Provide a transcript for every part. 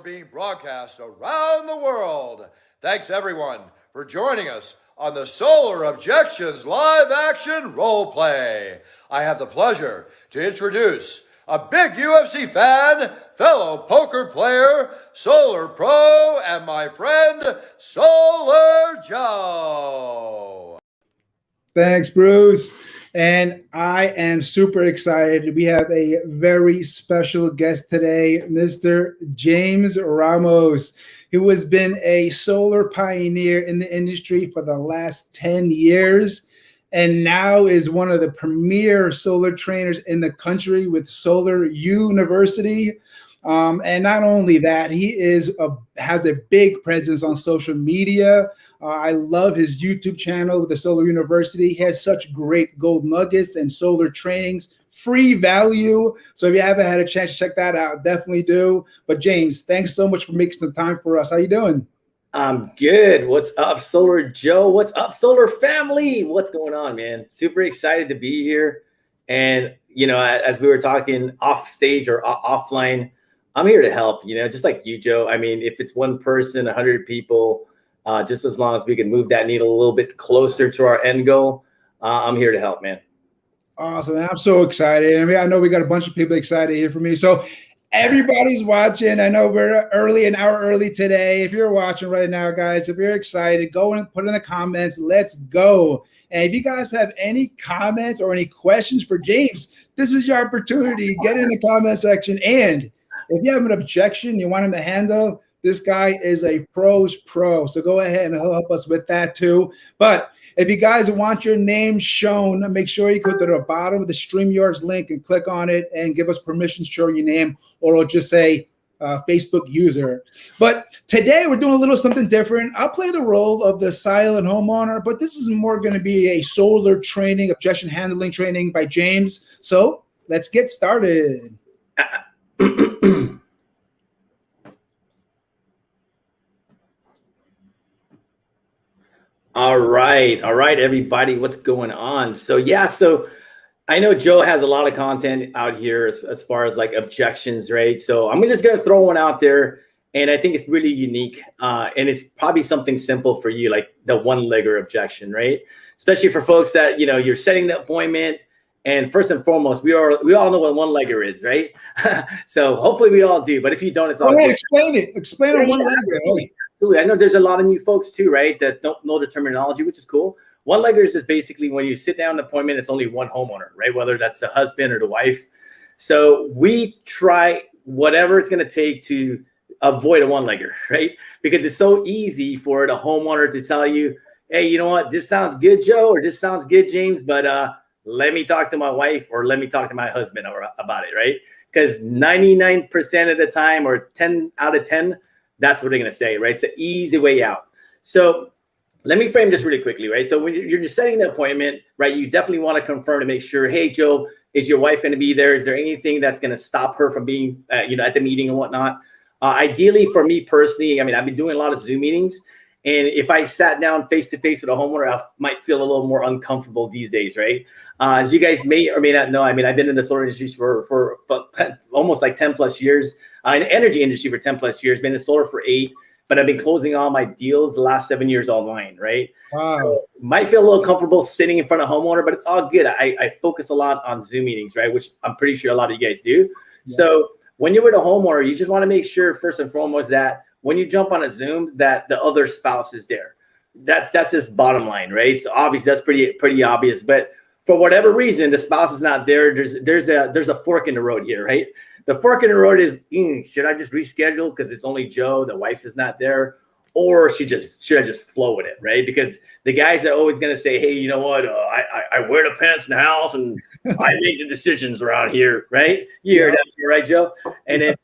being broadcast around the world. Thanks everyone for joining us on the Solar Objections live action role play. I have the pleasure to introduce a big UFC fan, fellow poker player, Solar Pro, and my friend, Solar Joe. Thanks, Bruce. And I am super excited. We have a very special guest today, Mr. James Ramos, who has been a solar pioneer in the industry for the last 10 years and now is one of the premier solar trainers in the country with Solar YOUniversity. And not only that, he has a big presence on social media. I love his YouTube channel with the Solar YOUniversity. He has such great gold nuggets and solar trainings, free value. So if you haven't had a chance to check that out, definitely do. But James, thanks so much for making some time for us. How you doing? I'm good. What's up, Solar Joe? What's up, Solar family? What's going on, man? Super excited to be here. And, you know, as we were talking off stage or offline, I'm here to help, you know, just like you, Joe. I mean, if it's one person, 100 people, just as long as we can move that needle a little bit closer to our end goal, I'm here to help, man. Awesome. I'm so excited. I mean, I know we got a bunch of people excited here for me. So everybody's watching. I know we're an hour early today. If you're watching right now, guys, if you're excited, go and put in the comments. Let's go. And if you guys have any comments or any questions for James, this is your opportunity. Get in the comment section. And if you have an objection you want him to handle, this guy is a pro's pro. So go ahead and he'll help us with that too. But if you guys want your name shown, make sure you go to the bottom of the StreamYards link and click on it and give us permission to show your name, or it'll just say Facebook user. But today we're doing a little something different. I'll play the role of the silent homeowner, but this is more going to be a solar training, objection handling training by James. So let's get started. All right, everybody, what's going on? So I know Joe has a lot of content out here as far as like objections, right? So I'm just gonna throw one out there, and I think it's really unique, and it's probably something simple for you, like the one-legger objection, right? Especially for folks that, you know, you're setting the appointment, and first and foremost, we all know what one-legger is, right? So hopefully we all do, but if you don't, it's all good. Explain it. Explain it one-legger. Absolutely. I know there's a lot of new folks too, right, that don't know the terminology, which is cool. One-legger is just basically when you sit down an appointment, it's only one homeowner, right? Whether that's the husband or the wife. So we try whatever it's going to take to avoid a one-legger, right? Because it's so easy for the homeowner to tell you, hey, you know what, this sounds good, Joe, or this sounds good, James, but let me talk to my wife or let me talk to my husband about it, right? Because 99% of the time, or 10 out of 10, that's what they're going to say, right? It's an easy way out. So let me frame this really quickly, right? So when you're just setting the appointment, right, you definitely want to confirm to make sure, hey, Joe, is your wife going to be there? Is there anything that's going to stop her from being, at the meeting and whatnot? Ideally, for me personally, I mean, I've been doing a lot of Zoom meetings. And if I sat down face-to-face with a homeowner, I might feel a little more uncomfortable these days, right? As you guys may or may not know, I mean, I've been in the solar industry for almost like 10 plus years, in the energy industry for 10 plus years, been in solar for 8, but I've been closing all my deals the last 7 years online, right? Wow. So might feel a little comfortable sitting in front of a homeowner, but it's all good. I focus a lot on Zoom meetings, right? Which I'm pretty sure a lot of you guys do. Yeah. So when you're with a homeowner, you just want to make sure first and foremost that when you jump on a Zoom, that the other spouse is there. That's just bottom line, right? So obviously that's pretty obvious, but for whatever reason, the spouse is not there. There's a fork in the road here, right? The fork in the road is, should I just reschedule because it's only Joe, the wife is not there? Or should I just flow with it, right? Because the guys are always going to say, hey, you know what? I wear the pants in the house and I make the decisions around here, right? You hear that, right, Joe? And then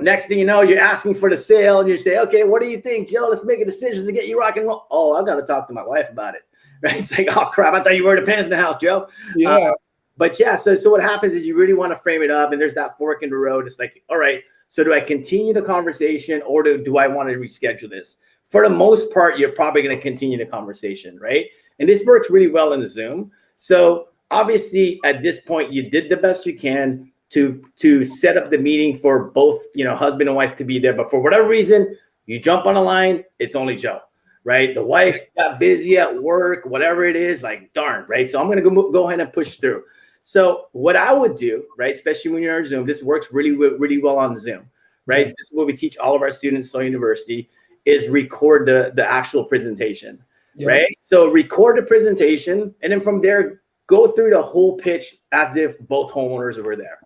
next thing you know, you're asking for the sale and you say, okay, what do you think, Joe? Let's make a decision to get you rock and roll. Oh, I've got to talk to my wife about it, right? It's like, oh, crap, I thought you wear the pants in the house, Joe. Yeah. But yeah, so what happens is you really want to frame it up, and there's that fork in the road. It's like, all right, so do I continue the conversation or do I want to reschedule this? For the most part, you're probably going to continue the conversation, right? And this works really well in Zoom. So obviously, at this point, you did the best you can. to set up the meeting for both, husband and wife to be there. But for whatever reason, you jump on a line, it's only Joe, right? The wife got busy at work, whatever it is, like darn, right? So I'm going to go ahead and push through. So what I would do, right, especially when you're on Zoom, this works really well on Zoom, right? This is what we teach all of our students at Solar YOUniversity, is record the actual presentation, right? So record the presentation, and then from there, go through the whole pitch as if both homeowners were there,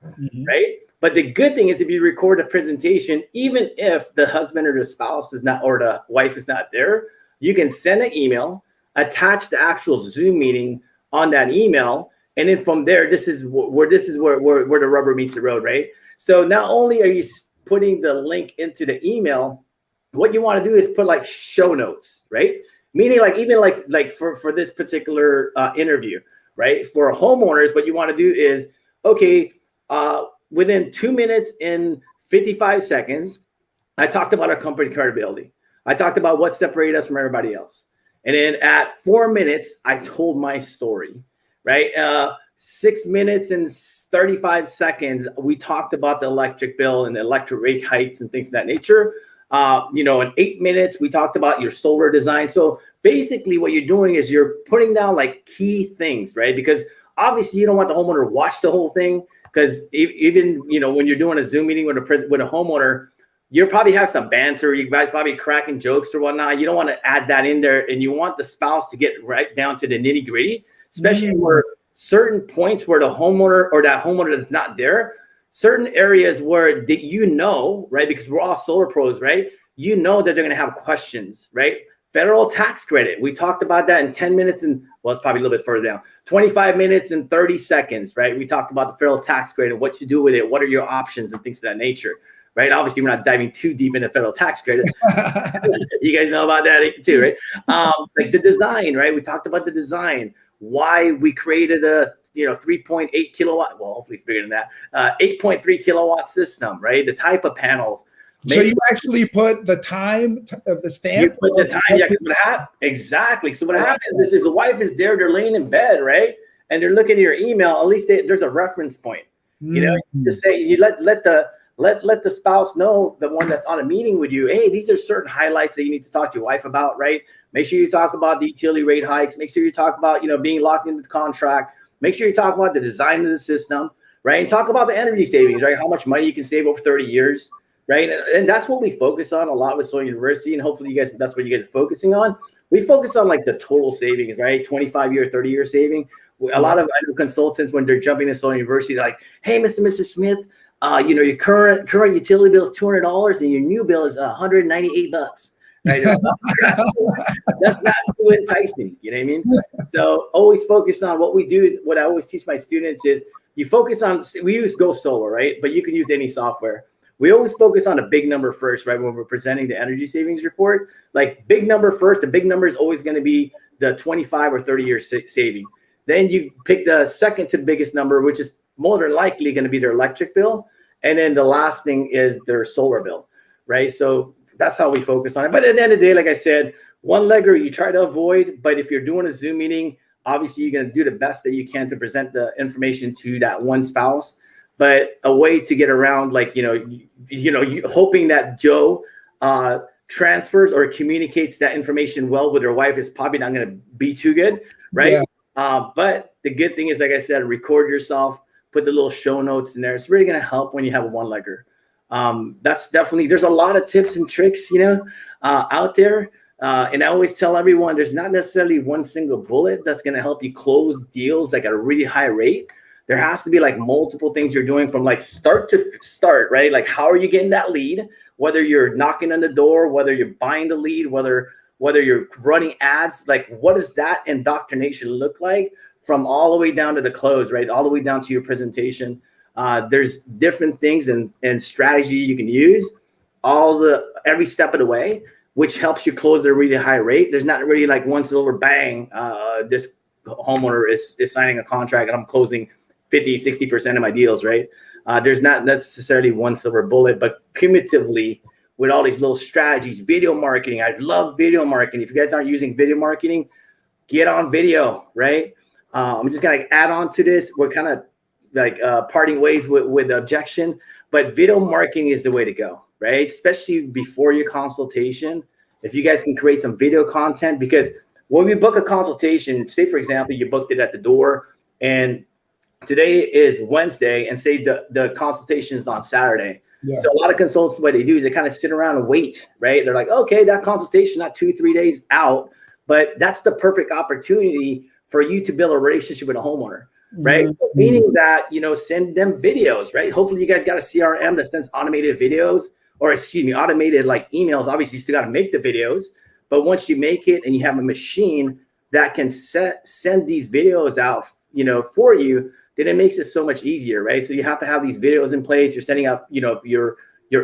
right? But the good thing is, if you record a presentation, even if the husband or the spouse is not, or the wife is not there, you can send an email, attach the actual Zoom meeting on that email, and then from there, this is where the rubber meets the road, right? So not only are you putting the link into the email, what you want to do is put like show notes, right? Meaning like even like for this particular interview, right? For homeowners, what you want to do is, okay, within 2 minutes and 55 seconds, I talked about our company credibility. I talked about what separated us from everybody else. And then at 4 minutes, I told my story, right? 6 minutes and 35 seconds, we talked about the electric bill and the electric rate hikes and things of that nature. In 8 minutes, we talked about your solar design. So basically what you're doing is you're putting down like key things, right? Because obviously you don't want the homeowner to watch the whole thing, because even, when you're doing a Zoom meeting with a homeowner, you'll probably have some banter. You guys probably cracking jokes or whatnot. You don't want to add that in there, and you want the spouse to get right down to the nitty gritty, especially where certain points where the homeowner or that homeowner that's not there, certain areas where right? Because we're all solar pros, right? That they're going to have questions, right? Federal tax credit. We talked about that in 10 minutes and, well, it's probably a little bit further down, 25 minutes and 30 seconds, right? We talked about the federal tax credit, what to do with it, what are your options and things of that nature, right? Obviously, we're not diving too deep into federal tax credit. You guys know about that too, right? Like the design, right? We talked about the design, why we created a 3.8 kilowatt, well, hopefully it's bigger than that, 8.3 kilowatt system, right? The type of panels. So you actually put the time of the stamp? You put the time, exactly. So what happens is, if the wife is there, they're laying in bed, right? And they're looking at your email, at least there's a reference point. Just say, you let the spouse know, the one that's on a meeting with you, hey, these are certain highlights that you need to talk to your wife about, right? Make sure you talk about the utility rate hikes. Make sure you talk about, being locked into the contract. Make sure you talk about the design of the system, right? And talk about the energy savings, right? How much money you can save over 30 years, right? And that's what we focus on a lot with Solar YOUniversity. And hopefully that's what you guys are focusing on. We focus on like the total savings, right? 25-year, 30-year saving. A lot of consultants, when they're jumping to Solar YOUniversity, they're like, hey, Mr. and Mrs. Smith, your current utility bill is $200 and your new bill is $198. Right? That's not too enticing. You know what I mean? So always focus on what we do. Is what I always teach my students is, you focus on, we use Go Solar, right? But you can use any software. We always focus on a big number first, right? When we're presenting the energy savings report, like big number first, the big number is always going to be the 25 or 30-year saving. Then you pick the second to biggest number, which is more than likely going to be their electric bill. And then the last thing is their solar bill, right? So that's how we focus on it. But at the end of the day, like I said, one-legger you try to avoid. But if you're doing a Zoom meeting, obviously you're going to do the best that you can to present the information to that one spouse. But a way to get around, like, hoping that Joe transfers or communicates that information well with her wife is probably not going to be too good, right? Yeah. But the good thing is, like I said, record yourself, put the little show notes in there. It's really going to help when you have a one-legger. That's definitely, there's a lot of tips and tricks, out there. And I always tell everyone, there's not necessarily one single bullet that's going to help you close deals like at a really high rate. There has to be like multiple things you're doing from like start to start, right? Like, how are you getting that lead? Whether you're knocking on the door, whether you're buying the lead, whether you're running ads, like what does that indoctrination look like from all the way down to the close, right? All the way down to your presentation. There's different things and strategy you can use every step of the way, which helps you close at a really high rate. There's not really like one silver bang. This homeowner is signing a contract and I'm closing 50-60% of my deals, right? There's not necessarily one silver bullet, but cumulatively with all these little strategies, video marketing. I love video marketing. If you guys aren't using video marketing, get on video, right? I'm just gonna add on to this. We're kind of parting ways with objection, but video marketing is the way to go, right? Especially before your consultation. If you guys can create some video content, because when we book a consultation, say for example, you booked it at the door and today is Wednesday and say the consultation is on Saturday. Yeah. So a lot of consultants, what they do is they kind of sit around and wait, right? They're like, okay, that consultation, not 2-3 days out, but that's the perfect opportunity for you to build a relationship with a homeowner, right? So meaning that, send them videos, right? Hopefully you guys got a CRM that sends automated videos, or automated like emails. Obviously you still got to make the videos, but once you make it and you have a machine that can send these videos out, for you, then it makes it so much easier, right? So you have to have these videos in place. You're sending out, your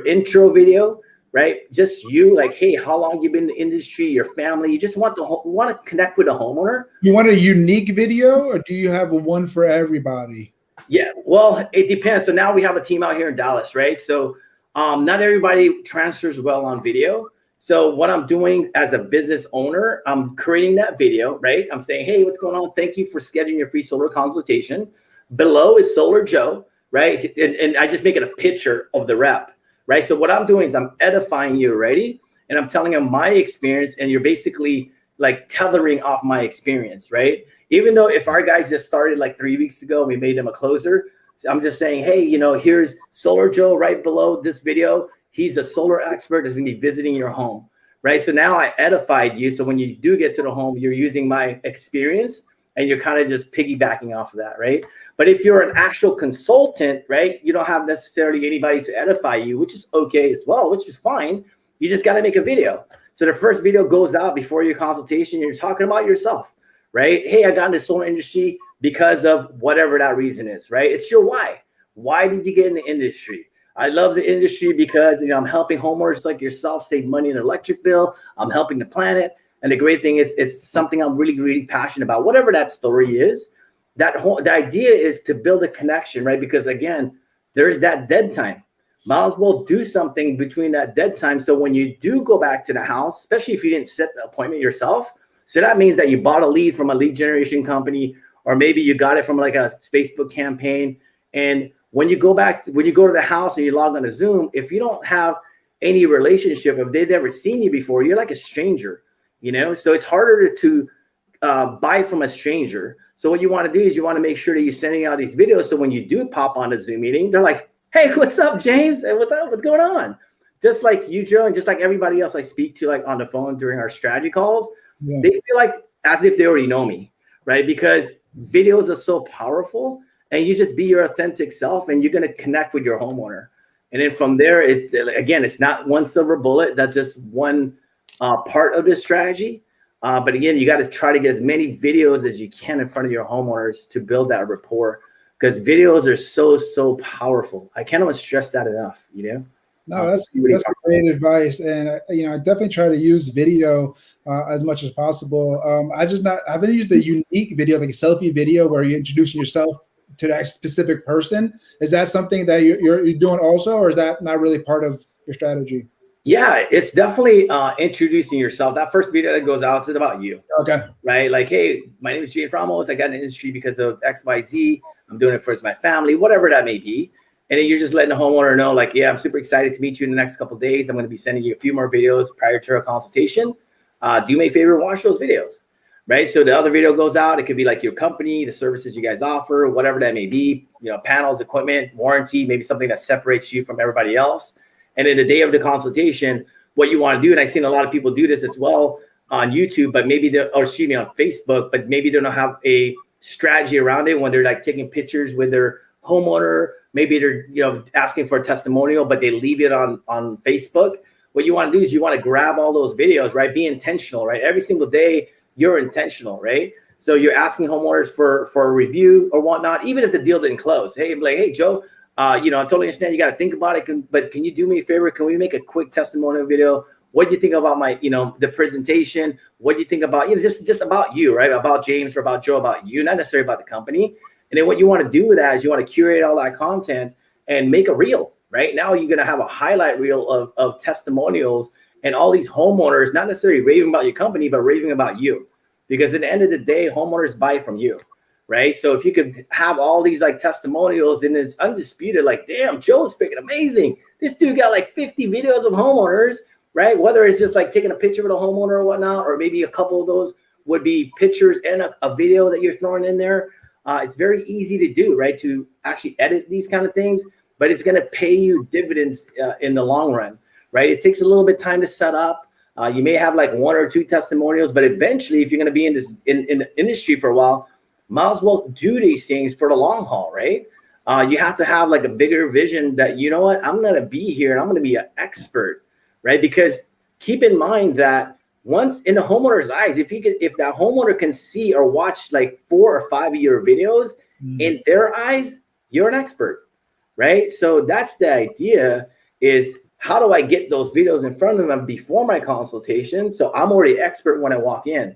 intro video, right? Just you, like, hey, how long you been in the industry, your family. You just want to connect with a homeowner. You want a unique video, or do you have one for everybody? Yeah, well, it depends. So now we have a team out here in Dallas, right? So not everybody transfers well on video. So what I'm doing as a business owner, I'm creating that video, right? I'm saying, hey, what's going on? Thank you for scheduling your free solar consultation. Below is Solar Joe, right? And I just make it a picture of the rep, right? So what I'm doing is I'm edifying you already, and I'm telling them my experience, and you're basically like tethering off my experience, right? Even though if our guys just started like 3 weeks ago, we made them a closer. So I'm just saying, hey, here's Solar Joe right below this video. He's a solar expert that's going to be visiting your home, right? So now I edified you. So when you do get to the home, you're using my experience and you're kind of just piggybacking off of that, right? But if you're an actual consultant, right, you don't have necessarily anybody to edify you, which is okay as well, which is fine. You just got to make a video. So the first video goes out before your consultation. You're talking about yourself, right? Hey, I got in the solar industry because of whatever that reason is, right? It's your why. Why did you get in the industry? I love the industry because I'm helping homeowners like yourself save money in an electric bill. I'm helping the planet. And the great thing is it's something I'm really, really passionate about. Whatever that story is, the idea is to build a connection, right? Because again, there's that dead time. Might as well do something between that dead time. So when you do go back to the house, especially if you didn't set the appointment yourself, so that means that you bought a lead from a lead generation company, or maybe you got it from like a Facebook campaign. And when you go to the house and you log on to Zoom, if you don't have any relationship, if they've never seen you before, you're like a stranger, so it's harder to buy from a stranger. So what you want to do is you want to make sure that you're sending out these videos. So when you do pop on a Zoom meeting, they're like, hey, what's up, James? Hey, what's up? What's going on? Just like you, Joe, and just like everybody else I speak to, like on the phone during our strategy calls, They feel like as if they already know me, right? Because videos are so powerful, and you just be your authentic self, and you're going to connect with your homeowner. And then from there, it's not one silver bullet. That's just one part of the strategy. But again, you got to try to get as many videos as you can in front of your homeowners to build that rapport, because videos are so powerful. I can't stress that enough, No, that's great advice. And, I definitely try to use video as much as possible. I haven't used the unique video, like a selfie video where you're introducing yourself to that specific person. Is that something that you're doing also, or is that not really part of your strategy? Yeah, it's definitely introducing yourself. That first video that goes out is about you. Okay. Right? Like, hey, my name is James Ramos. I got in the industry because of XYZ. I'm doing it for my family, whatever that may be. And then you're just letting the homeowner know, like, yeah, I'm super excited to meet you in the next couple of days. I'm going to be sending you a few more videos prior to our consultation. Do me a favor and watch those videos. Right? So the other video goes out. It could be like your company, the services you guys offer, whatever that may be, panels, equipment, warranty, maybe something that separates you from everybody else. And in the day of the consultation, what you want to do, and I've seen a lot of people do this as well on YouTube, but maybe on Facebook, but maybe they don't have a strategy around it when they're like taking pictures with their homeowner. Maybe they're asking for a testimonial, but they leave it on Facebook. What you want to do is you want to grab all those videos, right? Be intentional, right? Every single day you're intentional, right? So you're asking homeowners for a review or whatnot, even if the deal didn't close. Hey, I'm like, hey, Joe, I totally understand you got to think about it, but can you do me a favor? Can we make a quick testimonial video? What do you think about my, the presentation? What do you think about, just about you, right? About James or about Joe, about you, not necessarily about the company. And then what you want to do with that is you want to curate all that content and make a reel, right? Now you're going to have a highlight reel of testimonials and all these homeowners, not necessarily raving about your company, but raving about you. Because at the end of the day, homeowners buy from you, right? So if you could have all these like testimonials and it's undisputed, like, damn, Joe's freaking amazing. This dude got like 50 videos of homeowners, right? Whether it's just like taking a picture with a homeowner or whatnot, or maybe a couple of those would be pictures and a video that you're throwing in there. It's very easy to do, right? To actually edit these kind of things, but it's going to pay you dividends in the long run, right? It takes a little bit of time to set up. You may have like 1 or 2 testimonials, but eventually, if you're going to be in this in the industry for a while, might as well do these things for the long haul, right? You have to have like a bigger vision that, you know what, I'm going to be here and I'm going to be an expert, right? Because keep in mind that once in the homeowner's eyes, if that homeowner can see or watch like 4 or 5 of your videos, in their eyes, you're an expert, right? So that's the idea, is how do I get those videos in front of them before my consultation? So I'm already expert when I walk in,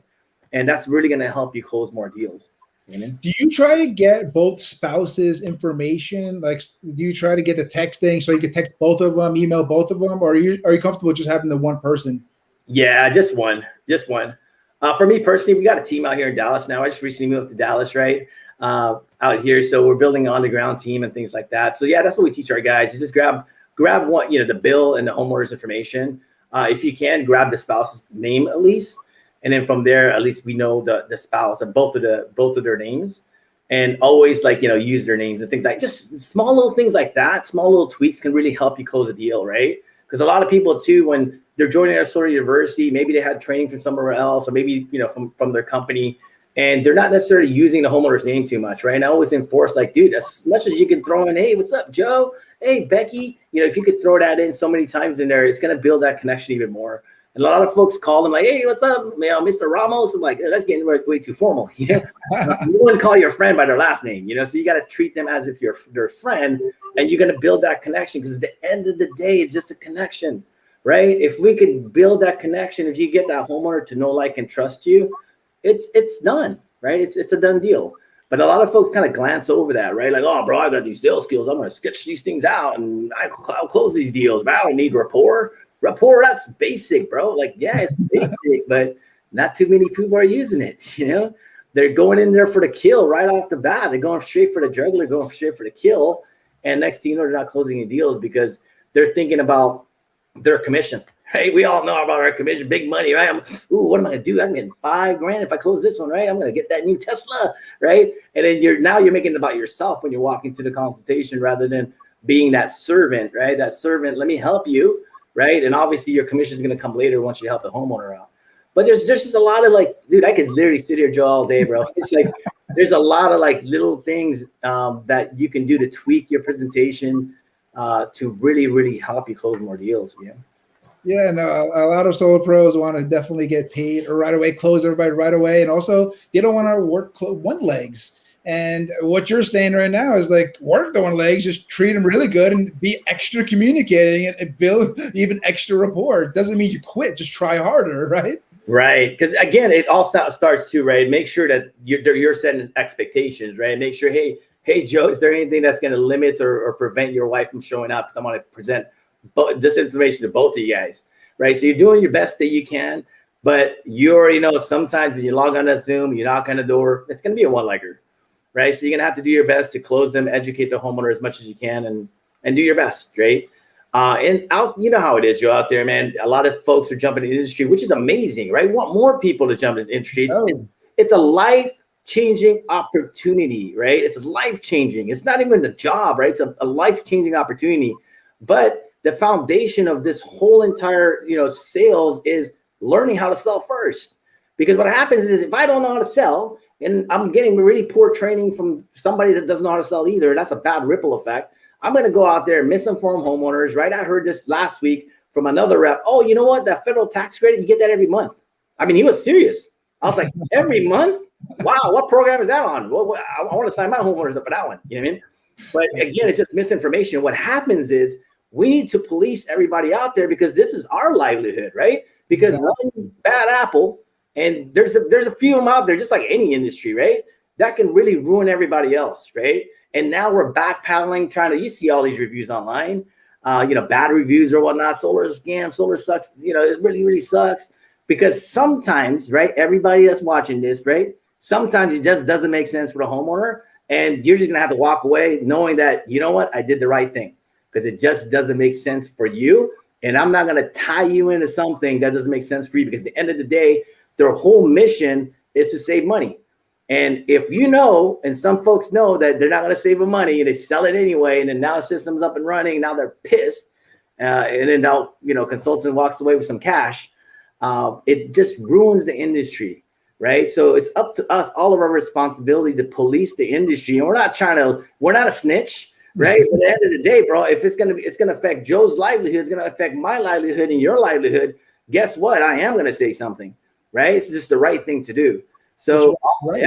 and that's really going to help you close more deals. You know? Do you try to get both spouses' information? Like, do you try to get the texting so you can text both of them, email both of them, or are you comfortable just having the one person? Yeah, just one. For me personally, we got a team out here in Dallas now. I just recently moved to Dallas, right? Out here, so we're building an on-the-ground team and things like that. So yeah, that's what we teach our guys. You just grab one, the bill and the homeowner's information. If you can, grab the spouse's name at least, and then from there, at least we know the spouse and both of their names, and always use their names and things like just small little things like that. Small little tweaks can really help you close a deal, right? Because a lot of people too, when they're joining our Solar YOUniversity, maybe they had training from somewhere else, or maybe from their company, and they're not necessarily using the homeowner's name too much, right? And I always enforce, like, dude, as much as you can throw in, hey, what's up, Joe? Hey, Becky, if you could throw that in so many times in there, it's going to build that connection even more. And a lot of folks call them like, hey, what's up, Mr. Ramos? I'm like, that's getting way too formal. You wouldn't call your friend by their last name, so you got to treat them as if you're their friend, and you're going to build that connection, because at the end of the day, it's just a connection, right? If we could build that connection, if you get that homeowner to know, like, and trust you, it's done, right? It's a done deal. But a lot of folks kind of glance over that, right? Like, oh, bro, I got these sales skills. I'm going to sketch these things out and I'll close these deals. But I don't need rapport. Rapport, that's basic, bro. Like, yeah, it's basic, but not too many people are using it. They're going in there for the kill right off the bat. They're going straight for the jugular, going straight for the kill. And next thing you know, they're not closing any deals because they're thinking about their commission. Hey, we all know about our commission, big money, right? What am I gonna do? I'm getting $5,000 if I close this one, right? I'm gonna get that new Tesla, right? And then you're making it about yourself when you're walking to the consultation, rather than being that servant, right? That servant, let me help you, right? And obviously your commission is gonna come later once you help the homeowner out. But there's just a lot of dude, I could literally sit here, Joe, all day, bro. It's like there's a lot of little things that you can do to tweak your presentation to really, really help you close more deals. Yeah, no, a lot of solar pros want to definitely get paid right away, close everybody right away. And also, they don't want to work one legs. And what you're saying right now is work the one legs, just treat them really good and be extra communicating and build even extra rapport. Doesn't mean you quit, just try harder, right? Right. Because again, it all starts too, right? Make sure that you're setting expectations, right? Make sure, hey, Joe, is there anything that's going to limit or prevent your wife from showing up? Because I want to present this information to both of you guys, right? So you're doing your best that you can, but you already know sometimes when you log on to Zoom, you knock on the door, it's going to be a one-legger, right? So you're going to have to do your best to close them, educate the homeowner as much as you can, and do your best, right? And out, how it is, Joe, out there, man. A lot of folks are jumping in the industry, which is amazing, right? We want more people to jump in the industry. It's a life-changing opportunity, right? It's life-changing. It's not even the job, right? It's a life-changing opportunity, but the foundation of this whole entire, sales is learning how to sell first. Because what happens is if I don't know how to sell and I'm getting really poor training from somebody that doesn't know how to sell either, that's a bad ripple effect. I'm going to go out there and misinform homeowners, right? I heard this last week from another rep. Oh, you know what? That federal tax credit, you get that every month. I mean, he was serious. I was like, every month? Wow, what program is that on? Well, I want to sign my homeowners up for that one. You know what I mean? But again, it's just misinformation. What happens is we need to police everybody out there because this is our livelihood, right? Because one bad apple, and there's a few of them out there, just like any industry, right? That can really ruin everybody else, right? And now we're backpedaling, you see all these reviews online, bad reviews or whatnot. Solar is a scam, solar sucks, it really, really sucks. Because sometimes, right, everybody that's watching this, right, Sometimes it just doesn't make sense for the homeowner, and you're just gonna have to walk away knowing that, you know what, I did the right thing, because it just doesn't make sense for you. And I'm not gonna tie you into something that doesn't make sense for you, because at the end of the day, their whole mission is to save money. And if you know, and some folks know that they're not going to save the money and they sell it anyway, and then now the system's up and running, now they're pissed, and then now, consultant walks away with some cash, it just ruins the industry, right? So it's up to us, all of our responsibility to police the industry. And we're not a snitch, right? At the end of the day, bro, if it's going to affect Joe's livelihood, it's going to affect my livelihood and your livelihood. Guess what? I am going to say something, right? It's just the right thing to do. So, right.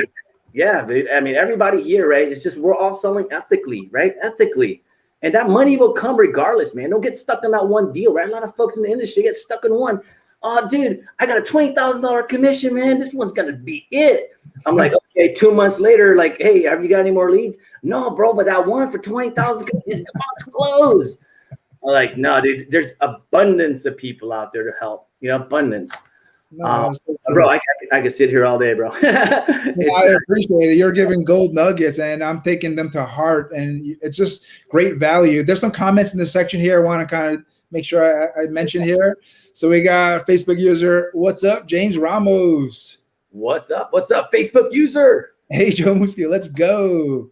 Yeah, I mean, everybody here, right? It's just, we're all selling ethically, right? Ethically. And that money will come regardless, man. Don't get stuck in that one deal, right? A lot of folks in the industry get stuck in one. Oh, dude, I got a $20,000 commission, man. This one's going to be it. I'm like, okay, 2 months later, like, hey, have you got any more leads? No, bro, but that one for 20,000 is about to close. I'm like, no, dude, there's abundance of people out there to help, abundance. No, bro, I could sit here all day, bro. I appreciate it. You're giving gold nuggets, and I'm taking them to heart, and it's just great value. There's some comments in this section here I want to kind of make sure I mention here. So we got Facebook user, what's up, James Ramos? What's up, Facebook user? Hey, Joe Muskio, let's go.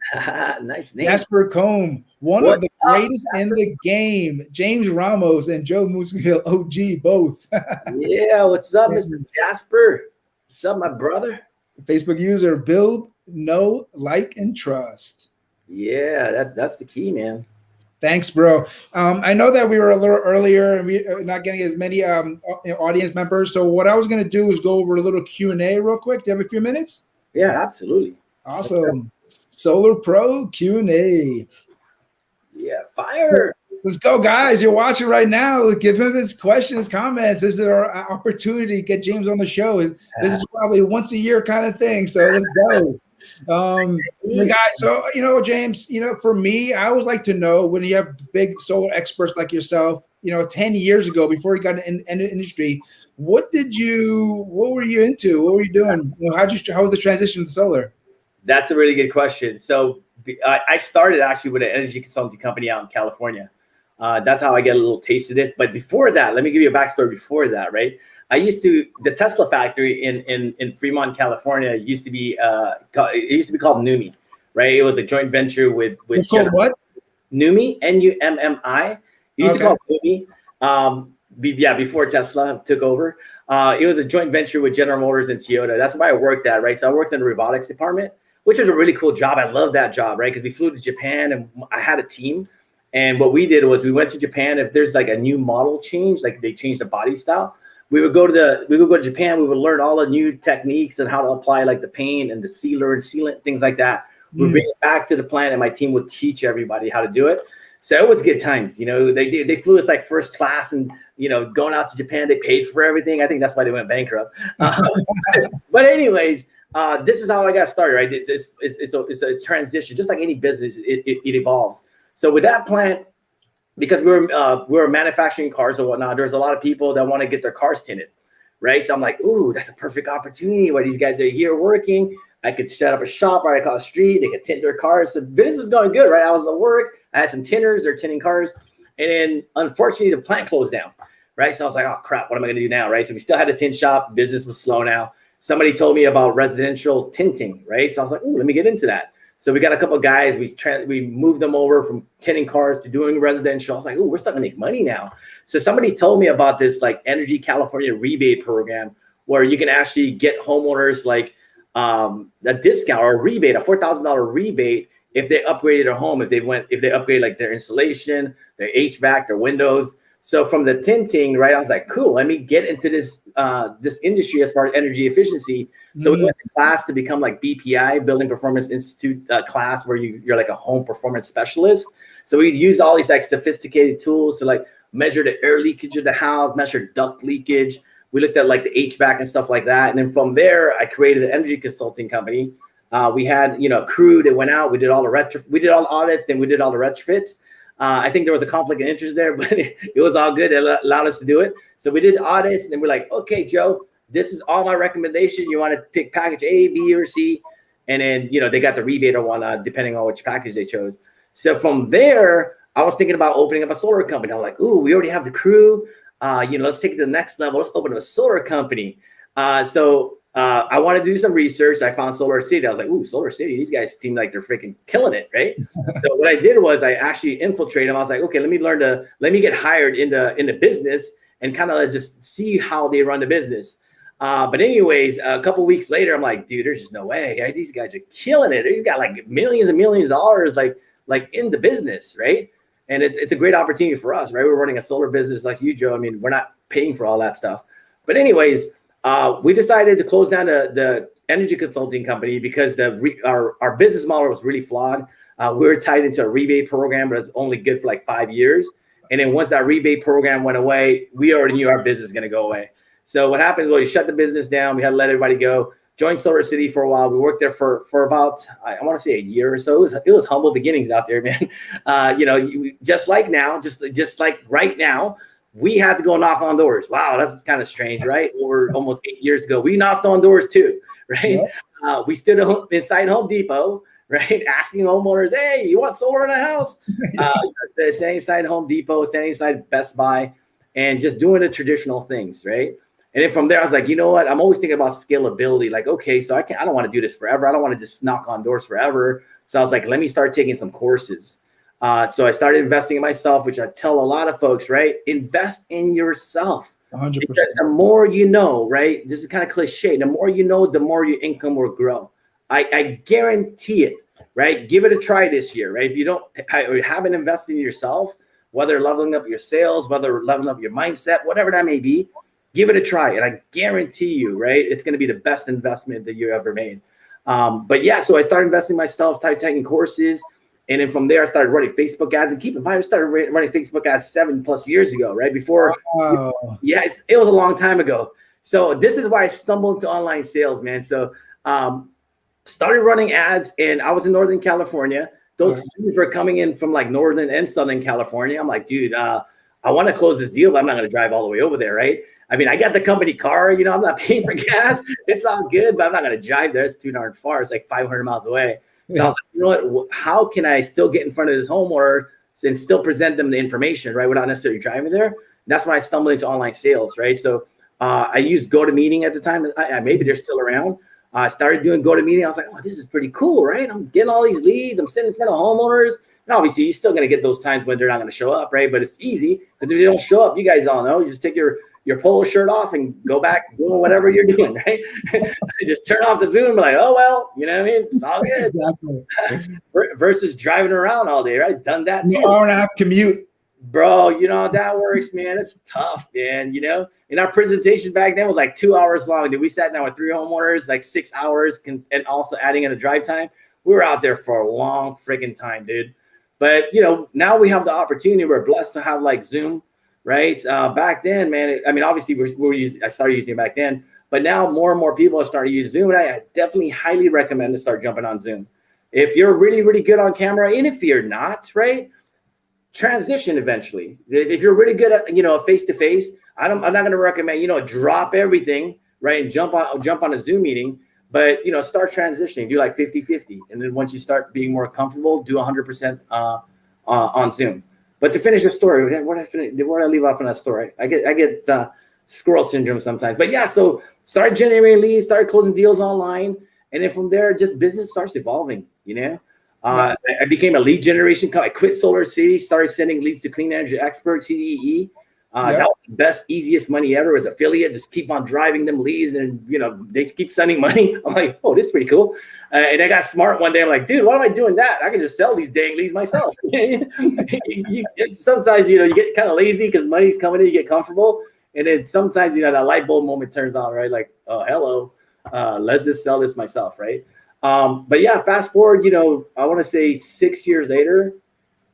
Nice name. Jasper Combe, one of the greatest in the game. James Ramos and Joe Muskio, OG, both. Yeah, what's up, Mr. Jasper? What's up, my brother? Facebook user, build, know, like, and trust. Yeah, that's the key, man. Thanks, bro. I know that we were a little earlier and we're not getting as many audience members. So what I was going to do is go over a little Q&A real quick. Do you have a few minutes? Yeah, absolutely. Awesome. Solar Pro Q&A. Yeah, fire. Let's go, guys. You're watching right now. Give him his questions, comments. This is our opportunity to get James on the show. This is probably once a year kind of thing. So let's go. Guys, so, James, for me, I always like to know, when you have big solar experts like yourself, 10 years ago, before you got in the industry, what were you into? What were you doing? How was the transition to solar? That's a really good question. So I started actually with an energy consulting company out in California. That's how I get a little taste of this. But before that, let me give you a backstory before that, right? The Tesla factory in Fremont, California used to be called NUMI, right? It was a joint venture with it's called what? NUMI, NUMMI. It used to call it NUMI. Before Tesla took over. It was a joint venture with General Motors and Toyota. That's where I worked at, right? So I worked in the robotics department, which was a really cool job. I love that job, right? Because we flew to Japan and I had a team. And what we did was we went to Japan. If there's like a new model change, like they changed the body style, we would go to Japan. We would learn all the new techniques and how to apply like the paint and the sealer and sealant, things like that. We'd bring it back to the plant, and my team would teach everybody how to do it. So it was good times. They flew us like first class, and going out to Japan, they paid for everything. I think that's why they went bankrupt. But anyways, this is how I got started, right? It's a transition, just like any business. It evolves. So with that plant, because we're manufacturing cars and whatnot, there's a lot of people that want to get their cars tinted, right? So I'm like, ooh, that's a perfect opportunity where these guys are here working. I could set up a shop right across the street. They could tint their cars. So business was going good, right? I was at work. I had some tinters. They're tinting cars. And then, unfortunately, the plant closed down, right? So I was like, oh, crap, what am I going to do now, right? So we still had a tint shop. Business was slow now. Somebody told me about residential tinting, right? So I was like, ooh, let me get into that. So we got a couple of guys. We moved them over from tinting cars to doing residential. I was like, ooh, we're starting to make money now. So somebody told me about this like Energy California rebate program where you can actually get homeowners like a discount or a rebate, a $4,000 rebate if they upgraded their home, if they upgrade like their insulation, their HVAC, their windows. So from the tinting, right, I was like, cool, let me get into this industry as far as energy efficiency. So we went to class to become like BPI, Building Performance Institute class, where you're like a home performance specialist. So we used all these like sophisticated tools to like measure the air leakage of the house, measure duct leakage. We looked at like the HVAC and stuff like that. And then from there, I created an energy consulting company. We had, a crew that went out. We did all the audits, then we did all the retrofits. I think there was a conflict of interest there, but it was all good. It allowed us to do it. So we did audits, and then we're like, okay, Joe, This is all my recommendation. You want to pick package A, B, or C. And then, they got the rebate or whatnot, depending on which package they chose. So from there, I was thinking about opening up a solar company. I'm like, ooh, we already have the crew. Let's take it to the next level. Let's open up a solar company. So I wanted to do some research. I found Solar City. I was like, ooh, Solar City. These guys seem like they're freaking killing it, right? So what I did was I actually infiltrated them. I was like, okay, let me get hired in the business and kind of just see how they run the business. But anyways, a couple of weeks later, I'm like, dude, there's just no way. Right? These guys are killing it. He's got like millions and millions of dollars, like in the business, right? And it's a great opportunity for us, right? We're running a solar business like you, Joe. I mean, we're not paying for all that stuff. But anyways, we decided to close down the energy consulting company because our business model was really flawed. We were tied into a rebate program, but it's only good for like 5 years. And then once that rebate program went away, we already knew our business was going to go away. So what happened was we shut the business down. We had to let everybody go. Joined Solar City for a while. We worked there for about, I want to say a year or so. It was humble beginnings out there, man. Just like now, just like right now, we had to go knock on doors. Wow, that's kind of strange, right? Or almost 8 years ago, we knocked on doors too, right? Yeah. We stood inside Home Depot, right? Asking homeowners, hey, you want solar in a house? Standing inside Home Depot, standing inside Best Buy, and just doing the traditional things, right? And then from there, I was like, you know what? I'm always thinking about scalability. Like, okay, so I don't want to do this forever. I don't want to just knock on doors forever. So I was like, let me start taking some courses. So I started investing in myself, which I tell a lot of folks, right? Invest in yourself. 100%. Because the more you know, right? This is kind of cliche. The more you know, the more your income will grow. I guarantee it, right? Give it a try this year, right? If you haven't invested in yourself, whether leveling up your sales, whether leveling up your mindset, whatever that may be, give it a try. And I guarantee you, right, it's going to be the best investment that you ever made. But yeah, so I started investing in myself, started taking courses. And then from there, I started running Facebook ads. And keep in mind, I started running Facebook ads 7+ years ago, right? Before, yeah, it was a long time ago. So this is why I stumbled into online sales, man. So started running ads, and I was in Northern California. Those students were coming in from like Northern and Southern California. I'm like, dude, I want to close this deal, but I'm not going to drive all the way over there, right? I mean, I got the company car, I'm not paying for gas. It's all good, but I'm not going to drive there. It's too darn far. It's like 500 miles away. So I was like, you know what? How can I still get in front of this homeowner and still present them the information, right? Without necessarily driving there. And that's when I stumbled into online sales, right? So I used GoToMeeting at the time. Maybe they're still around. I started doing GoToMeeting. I was like, oh, this is pretty cool, right? I'm getting all these leads. I'm sitting in front of homeowners. And obviously, you're still going to get those times when they're not going to show up, right? But it's easy because if they don't show up, you guys all know, you just take your polo shirt off and go back doing whatever you're doing, right? Just turn off the Zoom and be like, oh, well, you know what I mean? It's all good. Exactly. Versus driving around all day, right? Done that too. 1.5-hour commute. Bro, that works, man. It's tough, man, And our presentation back then was like 2 hours long. Dude, we sat down with 3 homeowners, like 6 hours, and also adding in a drive time. We were out there for a long freaking time, dude. But, now we have the opportunity. We're blessed to have like Zoom, right? Back then, man, I mean, obviously I started using it back then, but now more and more people are starting to use Zoom. And I definitely highly recommend to start jumping on Zoom. If you're really, really good on camera, and if you're not, right, transition eventually. If you're really good at, face-to-face, I'm not going to recommend, drop everything, right, and jump on a Zoom meeting. But, start transitioning, do like 50-50. And then once you start being more comfortable, do 100% on Zoom. But to finish the story, where did I leave off on that story? I get squirrel syndrome sometimes. But yeah, so started generating leads, started closing deals online. And then from there, just business starts evolving, I became a lead generation company. I quit Solar City, started sending leads to Clean Energy Experts, CEE. That was the best, easiest money ever as affiliate. Just keep on driving them leads, and they keep sending money. I'm like, oh, this is pretty cool. And I got smart one day. I'm like, dude, why am I doing that? I can just sell these dang leads myself. Sometimes you get kind of lazy because money's coming in, you get comfortable, and then sometimes that light bulb moment turns on, right? Like, oh, hello, let's just sell this myself, right? But yeah, fast forward, I want to say 6 years later,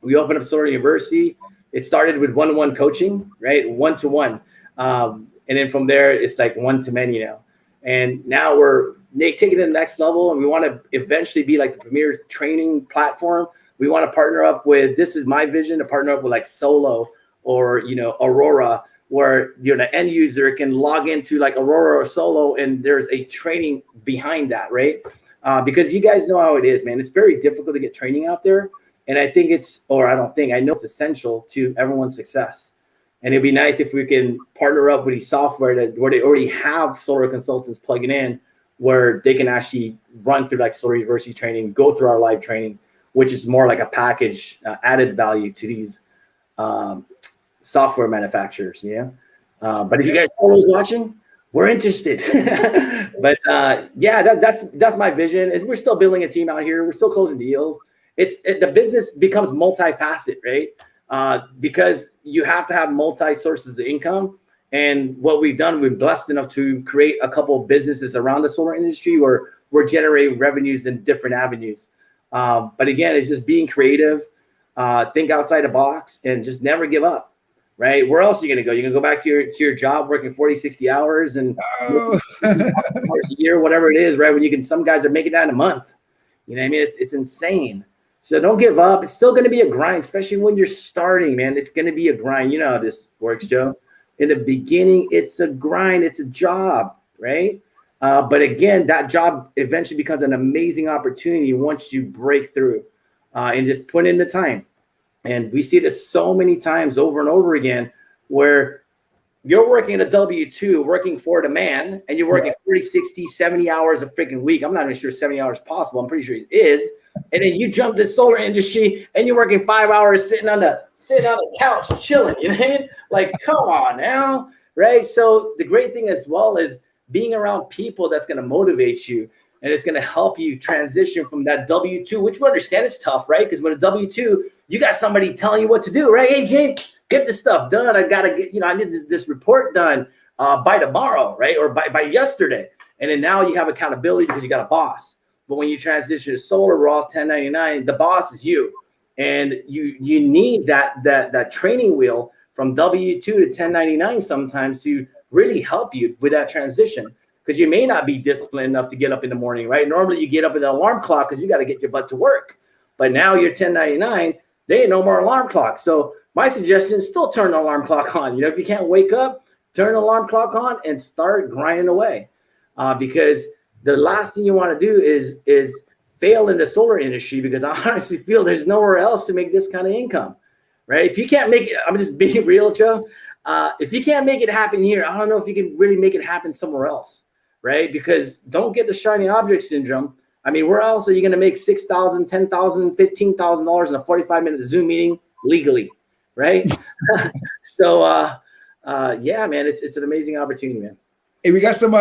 we opened up Solar YOUniversity. It started with one-on-one coaching, right? One-to-one. And then from there, it's like one-to-many now. And now we're taking it to the next level, and we want to eventually be like the premier training platform. We want to partner up with, this is my vision, to partner up with like Solo or, Aurora, where the end user can log into like Aurora or Solo, and there's a training behind that, right? Because you guys know how it is, man. It's very difficult to get training out there. And I think I know it's essential to everyone's success. And it'd be nice if we can partner up with these software where they already have solar consultants plugging in, where they can actually run through like Solar YOUniversity training, go through our live training, which is more like a package added value to these software manufacturers. Yeah. But if you guys are always watching, we're interested. But that's my vision. We're still building a team out here. We're still closing deals. The business becomes multifaceted, right? Because you have to have multi sources of income. And what we've done, we're blessed enough to create a couple of businesses around the solar industry where we're generating revenues in different avenues. But again, it's just being creative, think outside the box, and just never give up, right? Where else are you going to go? You're going to go back to your job, working 40, 60 hours and hours a year, whatever it is, right? When some guys are making that in a month. You know what I mean? It's insane. So don't give up. It's still going to be a grind, especially when you're starting, man. It's going to be a grind. You know how this works, Joe. In the beginning, it's a grind. It's a job, right? But again, that job eventually becomes an amazing opportunity once you break through and just put in the time. And we see this so many times over and over again where you're working a W-2, working for the man, and you're working 40, 60, 70 hours a freaking week. I'm not even sure 70 hours is possible. I'm pretty sure it is. And then you jump to the solar industry and you're working 5 hours sitting on the couch chilling. You know what I mean? Like, come on now, right? So the great thing as well is being around people that's going to motivate you, and it's going to help you transition from that W-2, which we understand it's tough, right? Because with a W-2, you got somebody telling you what to do, right? Hey, James, get this stuff done. I got to get, I need this report done by tomorrow, right? Or by yesterday. And then now you have accountability because you got a boss. But when you transition to solar, we're all 1099. The boss is you, and you need that training wheel from W-2 to 1099 sometimes to really help you with that transition, because you may not be disciplined enough to get up in the morning, right? Normally you get up at an alarm clock because you got to get your butt to work. But now you're 1099. There ain't no more alarm clock. So my suggestion is still turn the alarm clock on. If you can't wake up, turn the alarm clock on and start grinding away, because the last thing you want to do is fail in the solar industry, because I honestly feel there's nowhere else to make this kind of income, right? If you can't make it, I'm just being real, Joe. If you can't make it happen here, I don't know if you can really make it happen somewhere else, right? Because don't get the shiny object syndrome. I mean, where else are you going to make $6,000, $10,000, $15,000 in a 45-minute Zoom meeting legally, right? So, yeah, man, it's an amazing opportunity, man. Hey, we got some,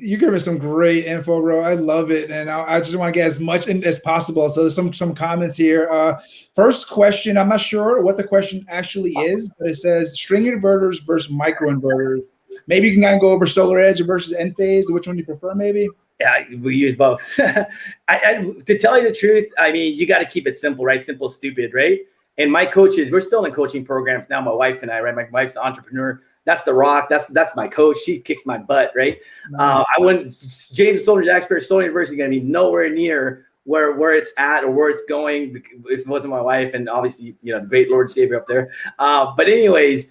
you're giving some great info, bro. I love it. And I just want to get as much in as possible. So there's some comments here. First question, I'm not sure what the question actually is, but it says string inverters versus micro inverters. Maybe you can kind of go over Solar Edge versus Enphase. Which one do you prefer, maybe? Yeah, we use both. To tell you the truth, I mean, you got to keep it simple, right? Simple, stupid, right? And my coaches, we're still in coaching programs now, my wife and I, right? My wife's an entrepreneur. That's the Rock. That's my coach. She kicks my butt, right? Nice. James Solar's expert, Solar YOUniversity, going to be nowhere near where it's at or where it's going if it wasn't my wife, and obviously, the great Lord Savior up there. But anyways,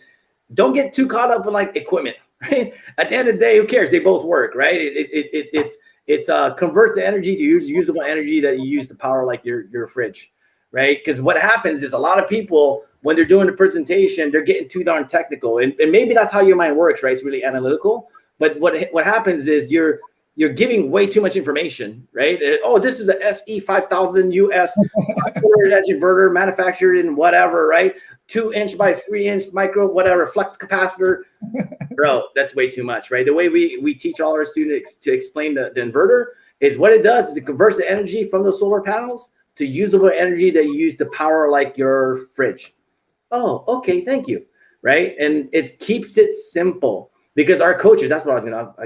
don't get too caught up in like equipment, right? At the end of the day, who cares? They both work, right? It converts the energy to usable energy that you use to power like your fridge, right? Because what happens is a lot of people, when they're doing the presentation, they're getting too darn technical. And maybe that's how your mind works, right? It's really analytical. But what happens is you're giving way too much information, right? Oh, this is a SE5000 US Solar Edge inverter manufactured in whatever, right? 2-inch by 3-inch micro, whatever, flex capacitor. Bro, that's way too much, right? The way we teach all our students to explain the inverter is what it does is it converts the energy from the solar panels to usable energy that you use to power like your fridge. Oh, okay, thank you, right? And it keeps it simple, because our coaches, that's what I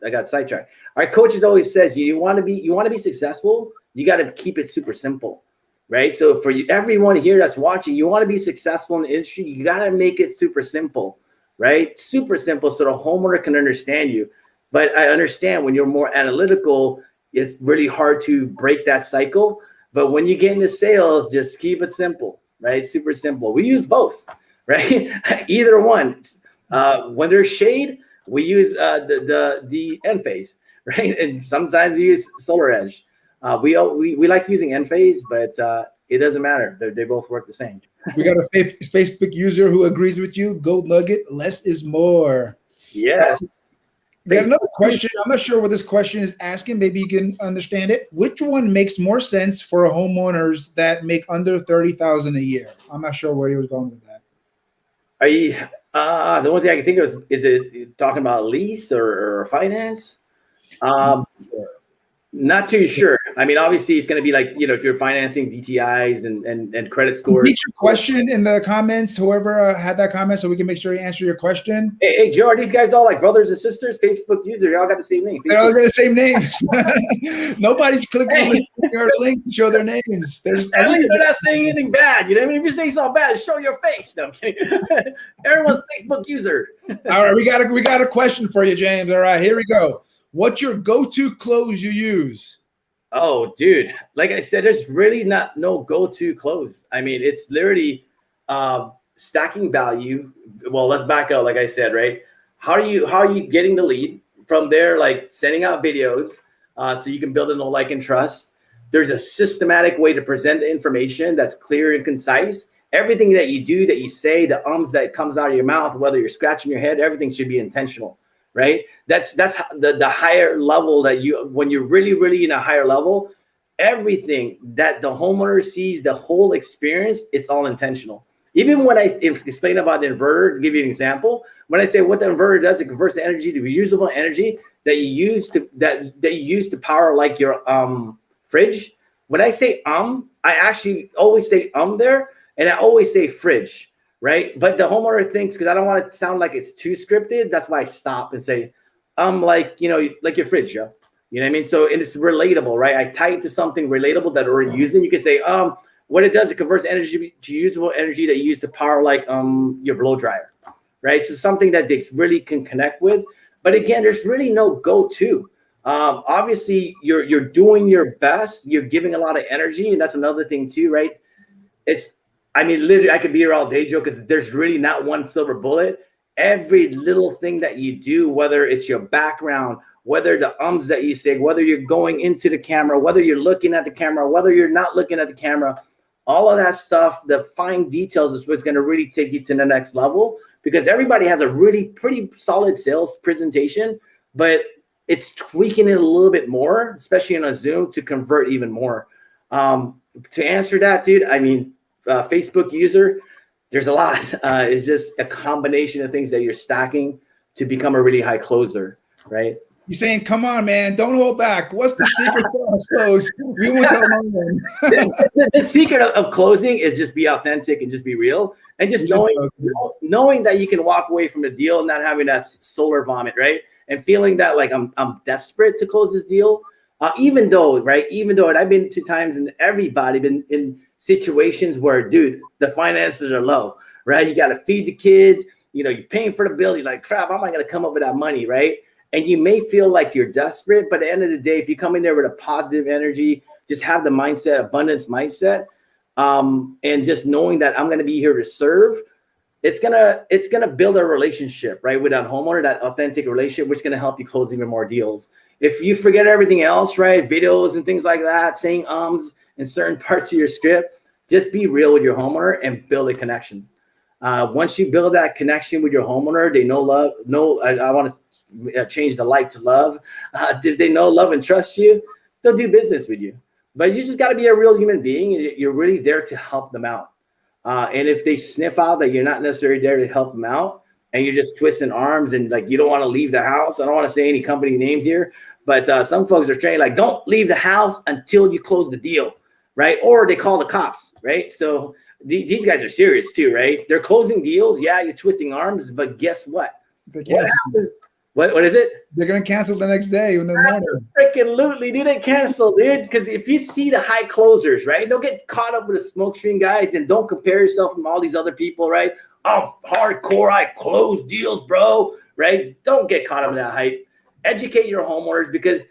got sidetracked. Our coaches always says, you want to be successful, you got to keep it super simple, right? So for everyone here that's watching, you want to be successful in the industry, you got to make it super simple, right? Super simple so the homeowner can understand you. But I understand when you're more analytical, it's really hard to break that cycle. But when you get into sales, just keep it simple, right? Super simple. We use both, right? Either one. When there's shade, we use the end phase, right? And sometimes we use solar edge. We like using end phase, but it doesn't matter. They both work the same. We got a Facebook user who agrees with you. Gold nugget, less is more. Yes. We got another question. I'm not sure what this question is asking. Maybe you can understand it. Which one makes more sense for homeowners that make under $30,000 a year? I'm not sure where he was going with that. Are you the only thing I can think of is it talking about lease or finance? Not too sure. I mean, obviously, it's going to be like, if you're financing DTIs and credit scores. Read your question in the comments, whoever had that comment, so we can make sure you answer your question. Hey, Joe, are these guys all like brothers and sisters? Facebook users, they all got the same name. They all got the same names. Nobody's clicking on the link to show their names. At least they're not saying anything bad. You know what I mean? If you say something bad, show your face. No, I'm kidding. Everyone's Facebook user. All right, we got a question for you, James. All right, here we go. What's your go-to close you use? Oh, dude. Like I said, there's really no go-to close. I mean, it's literally stacking value. Well, let's back up. Like I said, right? How are you getting the lead from there? Like sending out videos so you can build a know, like, and trust. There's a systematic way to present the information that's clear and concise. Everything that you do, that you say, the ums that comes out of your mouth, whether you're scratching your head, everything should be intentional. Right? That's the higher level that when you're really in a higher level, everything that the homeowner sees, the whole experience, it's all intentional. Even when I explain about the inverter, to give you an example, when I say what the inverter does, it converts the energy to reusable energy that you use to power like your fridge. When I say I actually always say there, and I always say fridge. Right. But the homeowner thinks, because I don't want it to sound like it's too scripted. That's why I stop and say, like your fridge, Joe. You know what I mean? So, and it's relatable, right? I tie it to something relatable that we're using. You can say, what it does, it converts energy to usable energy that you use to power like your blow dryer. Right. So something that they really can connect with. But again, there's really no go-to. Obviously, you're doing your best. You're giving a lot of energy. And that's another thing too, right? Literally, I could be here all day, Joe, because there's really not one silver bullet. Every little thing that you do, whether it's your background, whether the ums that you say, whether you're going into the camera, whether you're looking at the camera, whether you're not looking at the camera, all of that stuff, the fine details is what's going to really take you to the next level, because everybody has a really pretty solid sales presentation, but it's tweaking it a little bit more, especially in a Zoom, to convert even more. To answer that, dude, I mean, Facebook user, there's a lot. It's just a combination of things that you're stacking to become a really high closer, right? You're saying, come on, man, don't hold back. What's the secret sauce close? We want to know. The secret of closing is just be authentic and just be real, and just knowing that you can walk away from the deal and not having that solar vomit, right? And feeling that like I'm desperate to close this deal. Even though, and I've been 2 times, and everybody been in situations where, dude, the finances are low, right? You got to feed the kids, you're paying for the bill. You're like, crap, how am I going to come up with that money, right? And you may feel like you're desperate, but at the end of the day, if you come in there with a positive energy, just have the mindset, abundance mindset, and just knowing that I'm going to be here to serve, it's gonna build a relationship, right, with that homeowner, that authentic relationship, which is gonna help you close even more deals. If you forget everything else, right, videos and things like that, saying in certain parts of your script, just be real with your homeowner and build a connection. Once you build that connection with your homeowner, they know love. I want to change the like to love. If they know, love, and trust you, they'll do business with you. But you just got to be a real human being, and you're really there to help them out. And if they sniff out that you're not necessarily there to help them out, and you're just twisting arms and like you don't want to leave the house, I don't want to say any company names here, but some folks are trained like, don't leave the house until you close the deal, right? Or they call the cops, right? So these guys are serious too, right? They're closing deals. Yeah, you're twisting arms, but guess what? What happens? What is it? They're going to cancel the next day when they're Absolutely, dude. They cancel, dude. Because if you see the high closers, right, don't get caught up with the smoke screen guys, and don't compare yourself from all these other people, right? I'm hardcore. I close deals, bro, right? Don't get caught up in that hype. Educate your homeowners, because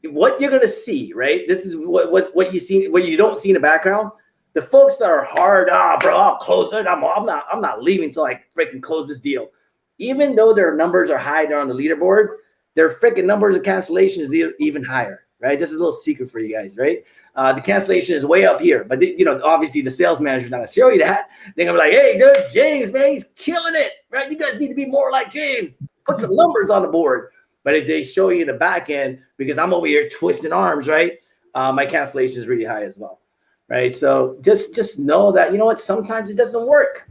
what you're going to see, right? This is what you see, what you don't see in the background. The folks that are hard, bro, I'll close it. I'm not leaving until I freaking close this deal. even though their numbers are high, they're on the leaderboard, their freaking numbers of cancellations is even higher, right? This is a little secret for you guys, right? The cancellation is way up here, but obviously the sales manager's not gonna show you that. They're gonna be like, hey, dude, James, man, he's killing it, right? You guys need to be more like James. Put some numbers on the board. But if they show you the back end, because I'm over here twisting arms, right? My cancellation is really high as well, right? So just know that, you know what, sometimes it doesn't work.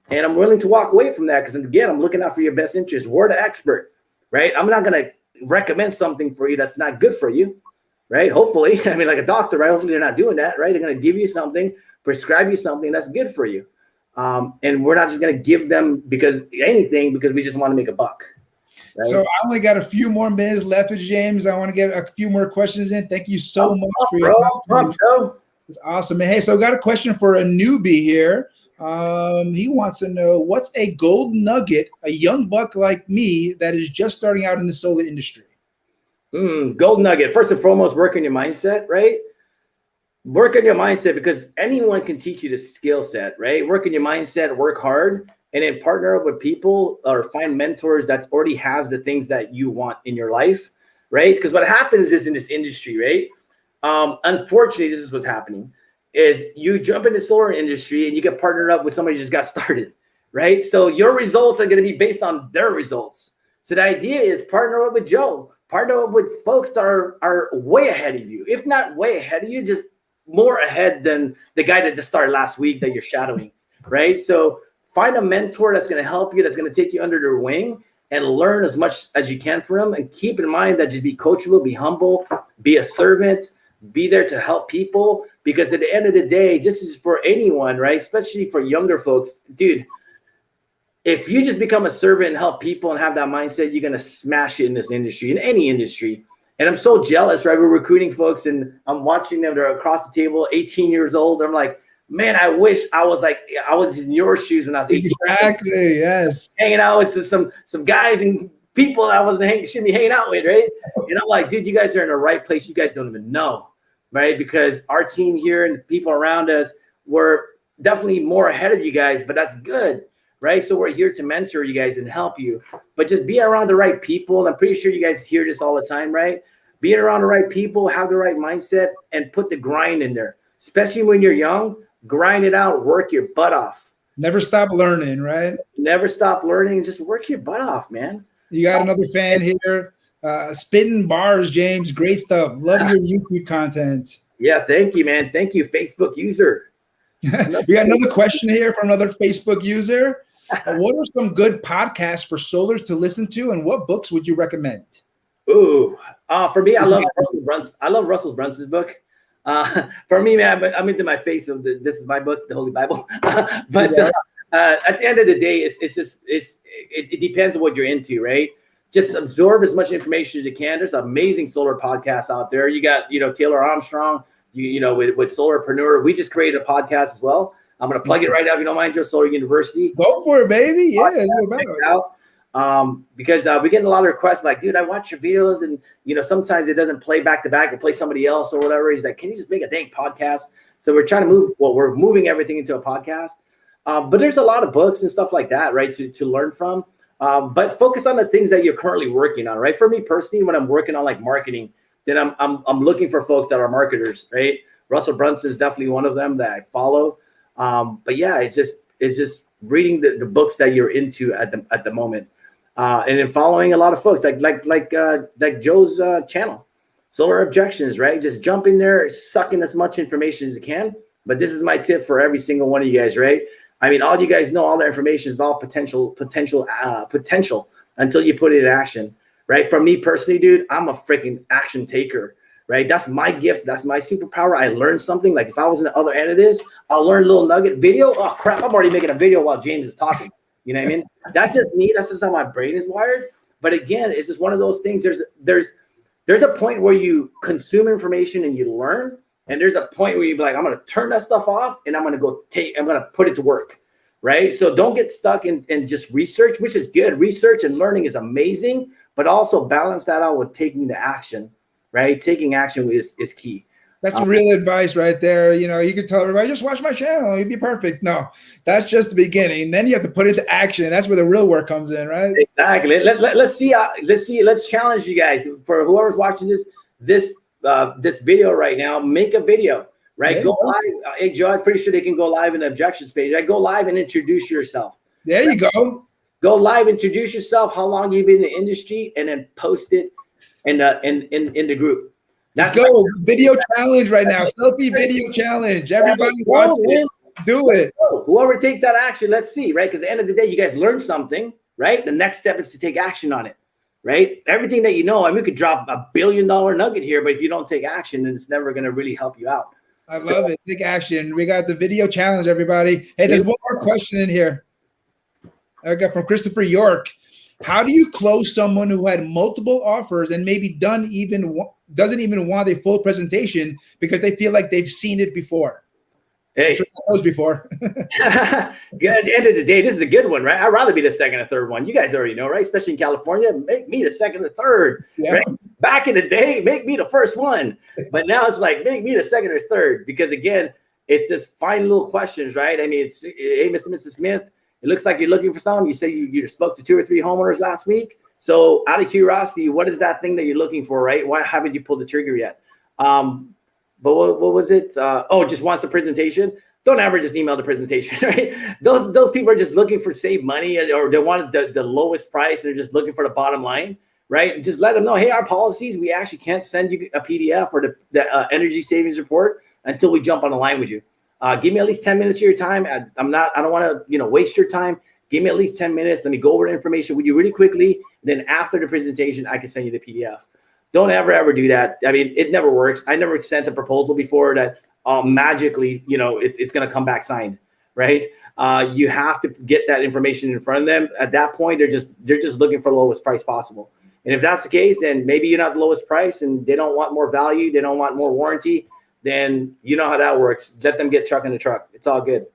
And I'm willing to walk away from that because, again, I'm looking out for your best interest. We're the expert, right? I'm not going to recommend something for you that's not good for you, right? Hopefully, I mean, like a doctor, right? Hopefully they're not doing that, right? They're going to give you something, prescribe you something that's good for you. And we're not just going to give them anything because we just want to make a buck. Right? So I only got a few more minutes left with James. I want to get a few more questions in. Thank you so much for your time. It's awesome. Hey, so I got a question for a newbie here. He wants to know, what's a gold nugget, a young buck like me that is just starting out in the solar industry? Gold nugget. First and foremost, work on your mindset, right? Work on your mindset because anyone can teach you the skill set, right? Work on your mindset, work hard, and then partner up with people or find mentors that already has the things that you want in your life, right? Because what happens is in this industry, right? Unfortunately, this is what's happening. Is you jump in the solar industry and you get partnered up with somebody who just got started, right? So your results are going to be based on their results. So the idea is partner up with Joe, partner up with folks that are way ahead of you. If not way ahead of you, just more ahead than the guy that just started last week that you're shadowing, right? So find a mentor that's going to help you, that's going to take you under their wing and learn as much as you can from them. And keep in mind that just be coachable, be humble, be a servant, be there to help people. Because at the end of the day, this is for anyone, right? Especially for younger folks. Dude, if you just become a servant and help people and have that mindset, you're going to smash it in this industry, in any industry. And I'm so jealous, right? We're recruiting folks and I'm watching them. They're across the table, 18 years old. I'm like, man, I wish I was in your shoes when I was 18. Exactly, yes. Hanging out with some guys and people I shouldn't be hanging out with, right? And I'm like, dude, you guys are in the right place. You guys don't even know, right? Because our team here and the people around us were definitely more ahead of you guys, but that's good, right? So we're here to mentor you guys and help you. But just be around the right people. And I'm pretty sure you guys hear this all the time, right? Being around the right people, have the right mindset, and put the grind in there. Especially when you're young, grind it out, work your butt off. Never stop learning, right? Never stop learning. Just work your butt off, man. You got another fan here. Spitting bars, James. Great stuff. Love your YouTube content. Yeah, thank you, man. Thank you, Facebook user. We got another question here from another Facebook user. What are some good podcasts for solars to listen to, and what books would you recommend? Ooh, for me, I love Russell Brunson. I love Russell Brunson's book. For me, man, I'm into my face of this is my book, the Holy Bible. But at the end of the day, it depends on what you're into, right? Just absorb as much information as you can. There's amazing solar podcasts out there. You got, Taylor Armstrong, with Solarpreneur. We just created a podcast as well. I'm going to plug it right now if you don't mind, Joe, Solar YOUniversity. Go for it, baby. Yeah, check it out. Because we're getting a lot of requests like, dude, I watch your videos and, sometimes it doesn't play back to back or play somebody else or whatever. He's like, can you just make a dang podcast? So we're trying to we're moving everything into a podcast. But there's a lot of books and stuff like that, right, to learn from. But focus on the things that you're currently working on, right? For me personally, when I'm working on like marketing, then I'm looking for folks that are marketers, right? Russell Brunson is definitely one of them that I follow. But yeah, it's just reading the books that you're into at the moment. And then following a lot of folks like Joe's channel, Solar Objections, right? Just jump in there, suck in as much information as you can. But this is my tip for every single one of you guys, right? I mean, all you guys know, all the information is all potential until you put it in action, right? For me personally, dude, I'm a freaking action taker, right? That's my gift. That's my superpower. I learned something. Like if I was on the other end of this, I'll learn a little nugget video. Oh crap, I'm already making a video while James is talking. You know what I mean? That's just me. That's just how my brain is wired. But again, it's just one of those things. There's a point where you consume information and you learn. And there's a point where you be like, I'm going to turn that stuff off and I'm going to put it to work. Right. So don't get stuck in just research, which is good. Research and learning is amazing, but also balance that out with taking the action. Right. Taking action is key. That's real advice right there. You know, you could tell everybody, just watch my channel, you'd be perfect. No, that's just the beginning. Then you have to put it into action. That's where the real work comes in, right? Exactly. Let's see. Let's challenge you guys. For whoever's watching this video right now, make a video. Right, go live. Hey, Joe, I'm pretty sure they can go live in the objections page. Right, go live and introduce yourself. There you go. Go live, introduce yourself, how long you've been in the industry, and then post it in the group. Let's go. Video challenge right now. Selfie video challenge. Everybody watch it. Do it. Whoever takes that action, let's see, right? Because at the end of the day, you guys learn something, right? The next step is to take action on it, right? Everything that you know, I mean, we could drop $1 billion nugget here, but if you don't take action, then it's never going to really help you out. I love it. Take action. We got the video challenge, everybody. Hey, there's one more question in here. I got from Christopher York. How do you close someone who had multiple offers and maybe doesn't even want a full presentation because they feel like they've seen it before? Hey, closed before. At the end of the day, this is a good one, right? I'd rather be the second or third one. You guys already know, right? Especially in California, make me the second or third. Yeah. Right? Back in the day, make me the first one. But now it's like, make me the second or third. Because again, it's just fine little questions, right? I mean, it's, hey, Mr. and Mrs. Smith, it looks like you're looking for something. You say you spoke to 2 or 3 homeowners last week. So out of curiosity, what is that thing that you're looking for, right? Why haven't you pulled the trigger yet? But what was it? Just wants a presentation. Don't ever just email the presentation, right? Those people are just looking for save money, or they want the lowest price. And they're just looking for the bottom line, right? And just let them know, hey, our policies, we actually can't send you a PDF or the energy savings report until we jump on the line with you. Give me at least 10 minutes of your time. I don't want to, waste your time. Give me at least 10 minutes. Let me go over the information with you really quickly. Then after the presentation, I can send you the PDF. Don't ever do that. I mean, it never works. I never sent a proposal before that magically, it's going to come back signed, right? You have to get that information in front of them. At that point, they're just looking for the lowest price possible. And if that's the case, then maybe you're not the lowest price and they don't want more value. They don't want more warranty. Then you know how that works. Let them get truck in the truck. It's all good.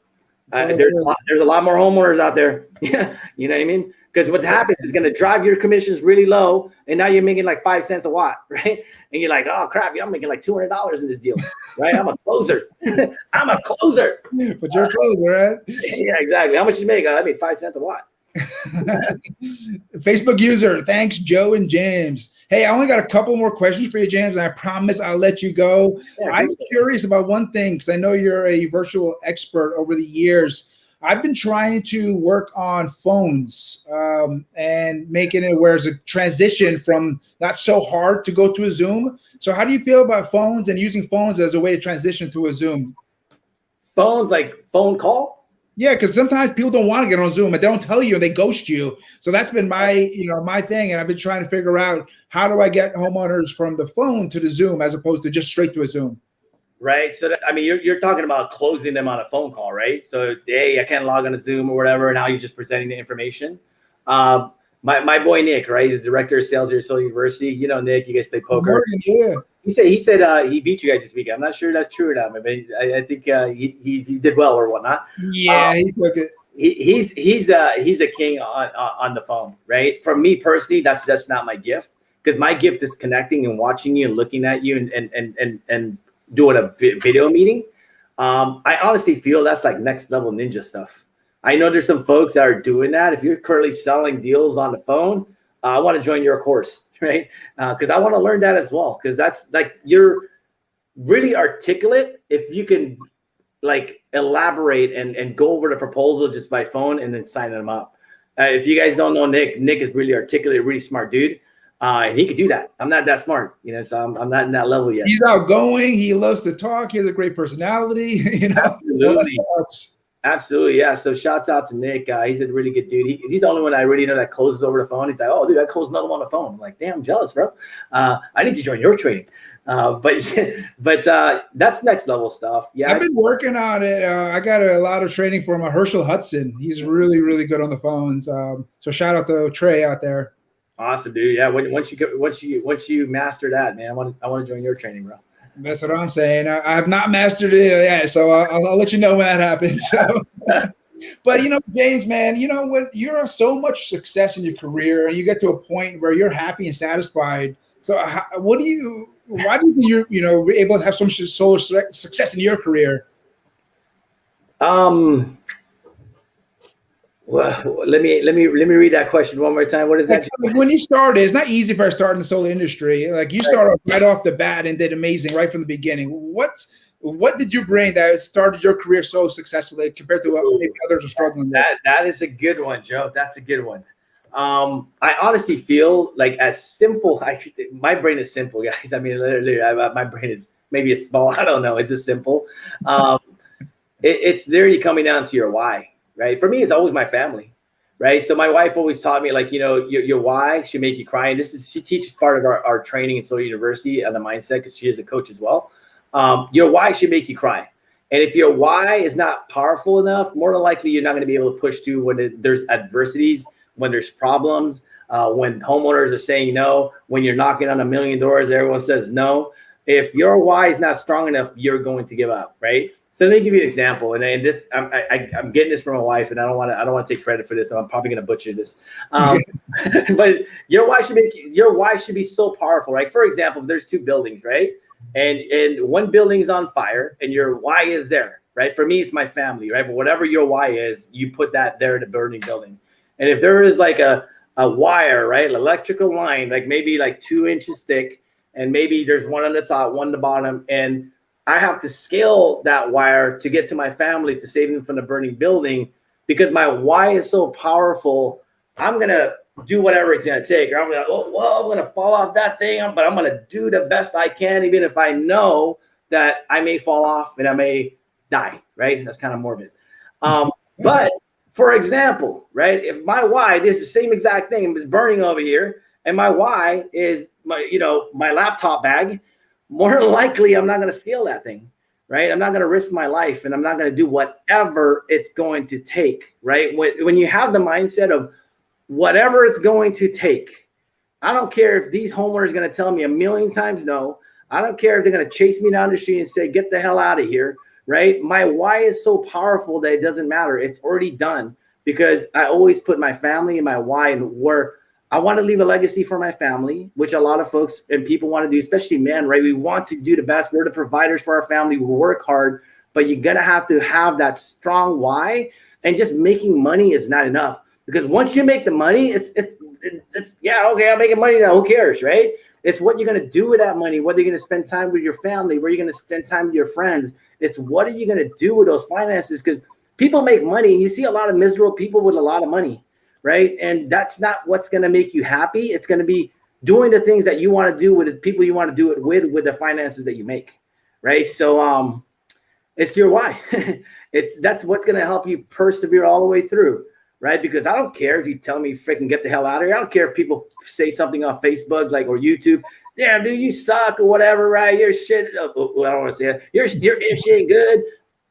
There's a lot more homeowners out there. Yeah, you know what I mean? Because what happens is going to drive your commissions really low, and now you're making like 5 cents a watt, right? And you're like, oh crap, I'm making like $200 in this deal, right? I'm a closer. I'm a closer. But you're a closer, right? Yeah, exactly. How much did you make? I made 5 cents a watt. Facebook user, thanks, Joe and James. Hey, I only got a couple more questions for you, James, and I promise I'll let you go. Yeah, I'm curious about one thing, because I know you're a virtual expert over the years. I've been trying to work on phones and making it where it's a transition from not so hard to go to a Zoom. So how do you feel about phones and using phones as a way to transition to a Zoom? Phones, like phone call? Yeah, because sometimes people don't want to get on Zoom and they don't tell you and they ghost you. So that's been my, my thing. And I've been trying to figure out, how do I get homeowners from the phone to the Zoom as opposed to just straight to a Zoom? Right. So you're talking about closing them on a phone call, right? So, hey, I can't log on to Zoom or whatever. And now you're just presenting the information. My boy, Nick, right? He's the director of sales here at Solar YOUniversity. You know, Nick, you guys play poker. Yeah. He said he beat you guys this weekend. I'm not sure that's true or not. But I think he did well or whatnot. Yeah, he took it. He's a king on the phone, right? For me personally, that's not my gift, because my gift is connecting and watching you and looking at you and doing a video meeting. I honestly feel that's like next level ninja stuff. I know there's some folks that are doing that. If you're currently selling deals on the phone, I want to join your course, right? Because I want to learn that as well. Because that's like, you're really articulate if you can like elaborate and go over the proposal just by phone and then sign them up. If you guys don't know Nick is really articulate, really smart dude. And he could do that. I'm not that smart, so I'm not in that level yet. He's outgoing. He loves to talk. He has a great personality. Absolutely, yeah. So shouts out to Nick. He's a really good dude. He's the only one I really know that closes over the phone. He's like, oh, dude, I closed another one on the phone. I'm like, damn, I'm jealous, bro. I need to join your training. But that's next level stuff. Yeah, I've been working on it. I got a lot of training from Herschel Hudson. He's really, really good on the phones. So shout out to Trey out there. Awesome, dude. Yeah, once you master that, man, I want to join your training, bro. That's what I'm saying. I have not mastered it yet, so I'll let you know when that happens. So. But James, man, you know what? You're so much success in your career, and you get to a point where you're happy and satisfied. So, what do you why did you were able to have so much solar success in your career? Well, let me read that question one more time. What is that? Like when you started, it's not easy for a start in the solar industry. Like you started right off the bat and did amazing right from the beginning. What did you bring that started your career so successfully compared to what maybe others are struggling with? That is a good one, Joe. That's a good one. I honestly feel like as simple. My brain is simple, guys. I mean, literally, my brain is maybe it's small. I don't know. It's just simple. It's literally coming down to your why. Right. For me, it's always my family. Right. So my wife always taught me, like, your why should make you cry. And she teaches part of our training in Solar YOUniversity on the mindset, because she is a coach as well. Your why should make you cry. And if your why is not powerful enough, more than likely, you're not going to be able to push through when there's adversities, when there's problems, when homeowners are saying no, when you're knocking on 1 million doors, everyone says no. If your why is not strong enough, you're going to give up. Right. So let me give you an example, and this I'm getting this from my wife, and I don't want to take credit for this. I'm probably going to butcher this, but your why should be so powerful, right? For example, if there's 2 buildings, right, and one building is on fire, and your why is there, right? For me, it's my family, right? But whatever your why is, you put that there in the burning building. And if there is like a wire, right, an electrical line, like maybe like 2 inches thick, and maybe there's one on the top, one on the bottom, and I have to scale that wire to get to my family to save them from the burning building, because my why is so powerful. I'm going to do whatever it's going to take. Or I'm going to, I'm going to fall off that thing, but I'm going to do the best I can, even if I know that I may fall off and I may die, right? That's kind of morbid. But for example, right, if my why is the same exact thing is burning over here, and my why is my laptop bag, more than likely, I'm not going to scale that thing, right? I'm not going to risk my life, and I'm not going to do whatever it's going to take, right? When you have the mindset of whatever it's going to take, I don't care if these homeowners are going to tell me 1 million times no. I don't care if they're going to chase me down the street and say, get the hell out of here, right? My why is so powerful that it doesn't matter. It's already done, because I always put my family and my why and where I want to leave a legacy for my family, which a lot of folks and people want to do, especially men, right? We want to do the best. We're the providers for our family. We work hard, but you're going to have that strong why, and just making money is not enough, because once you make the money, it's yeah, okay, I'm making money now. Who cares, right? It's what you're going to do with that money, whether you're going to spend time with your family, where you're going to spend time with your friends. It's what are you going to do with those finances? Because people make money, and you see a lot of miserable people with a lot of money. Right. And that's not what's going to make you happy. It's going to be doing the things that you want to do with the people you want to do it with the finances that you make. Right. So it's your why. That's what's going to help you persevere all the way through. Right. Because I don't care if you tell me freaking get the hell out of here. I don't care if people say something on Facebook or YouTube. Damn, dude, you suck or whatever. Right. Your shit. I don't want to say it. Your shit ain't good.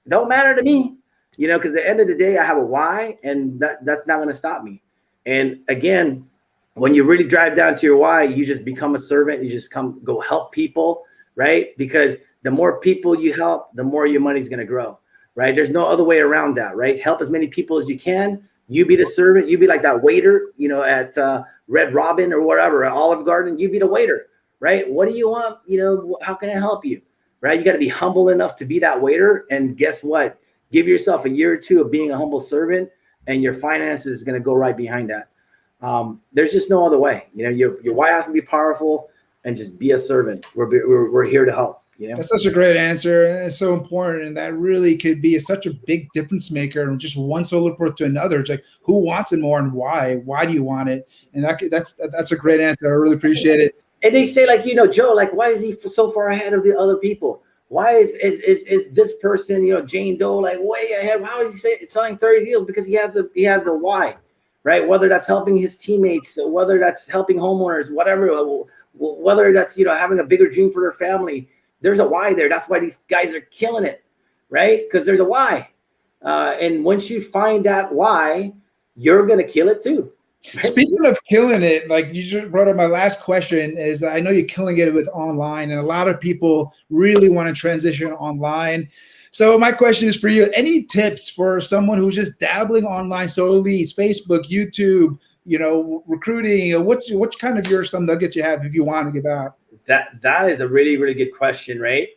Don't matter to me. Because at the end of the day, I have a why, and that's not going to stop me. And again, when you really drive down to your why, you just become a servant. You just go help people, right? Because the more people you help, the more your money's going to grow, right? There's no other way around that, right? Help as many people as you can. You be the servant. You be like that waiter, at Red Robin or whatever, at Olive Garden. You be the waiter, right? What do you want? How can I help you, right? You got to be humble enough to be that waiter. And guess what? Give yourself a year or 2 of being a humble servant, and your finances is going to go right behind that. There's just no other way. Your why has to be powerful, and just be a servant. We're here to help. That's such a great answer. And it's so important. And that really could be such a big difference maker from just one solar pro to another. It's like, who wants it more and why? Why do you want it? And that's a great answer. I really appreciate it. And they say, Joe, why is he so far ahead of the other people? Why is this person, Jane Doe, way ahead? How is he selling 30 deals? Because he has a why, right? Whether that's helping his teammates, whether that's helping homeowners, whatever, whether that's, having a bigger dream for their family, there's a why there. That's why these guys are killing it, right? Because there's a why. And once you find that why, you're going to kill it too. Speaking of killing it, you just brought up my last question is that I know you're killing it with online, and a lot of people really want to transition online. So my question is for you, any tips for someone who's just dabbling online, solar leads, Facebook, YouTube, recruiting, what's kind of some nuggets you have if you want to give out? That is a really, really good question, right?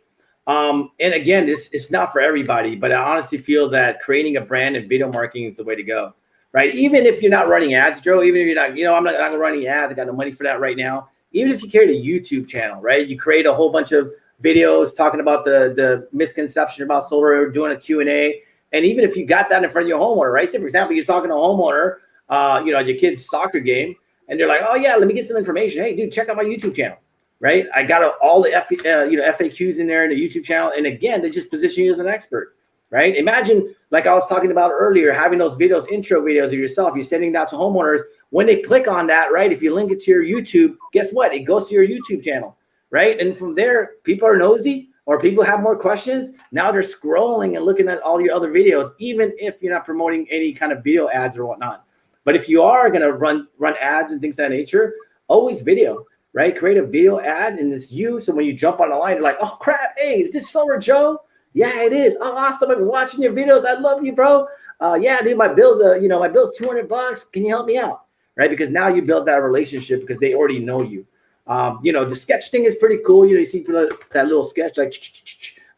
And again, it's not for everybody, but I honestly feel that creating a brand and video marketing is the way to go, right? Even if you're not running ads, Joe, even if you're not, I'm not gonna run any ads. I got no money for that right now. Even if you create a YouTube channel, right? You create a whole bunch of videos talking about the misconception about solar, doing a Q&A. And even if you got that in front of your homeowner, right? Say, for example, you're talking to a homeowner, your kid's soccer game, and they're like, oh yeah, let me get some information. Hey, dude, check out my YouTube channel, right? I got all the FAQs in there in the YouTube channel. And again, they just position you as an expert, right? Imagine, like I was talking about earlier, having those videos, intro videos of yourself. You're sending it out to homeowners. When they click on that, right? If you link it to your YouTube, guess what? It goes to your YouTube channel, right? And from there, people are nosy or people have more questions. Now they're scrolling and looking at all your other videos, even if you're not promoting any kind of video ads or whatnot. But if you are going to run ads and things of that nature, always video, right? Create a video ad and it's you. So when you jump on the line, you're like, oh crap, hey, is this Solar Joe? Yeah, it is. Oh, awesome. I've been watching your videos. I love you, bro. Yeah, dude, my bill's $200. Can you help me out? Right? Because now you build that relationship because they already know you. The sketch thing is pretty cool. You see that little sketch, like,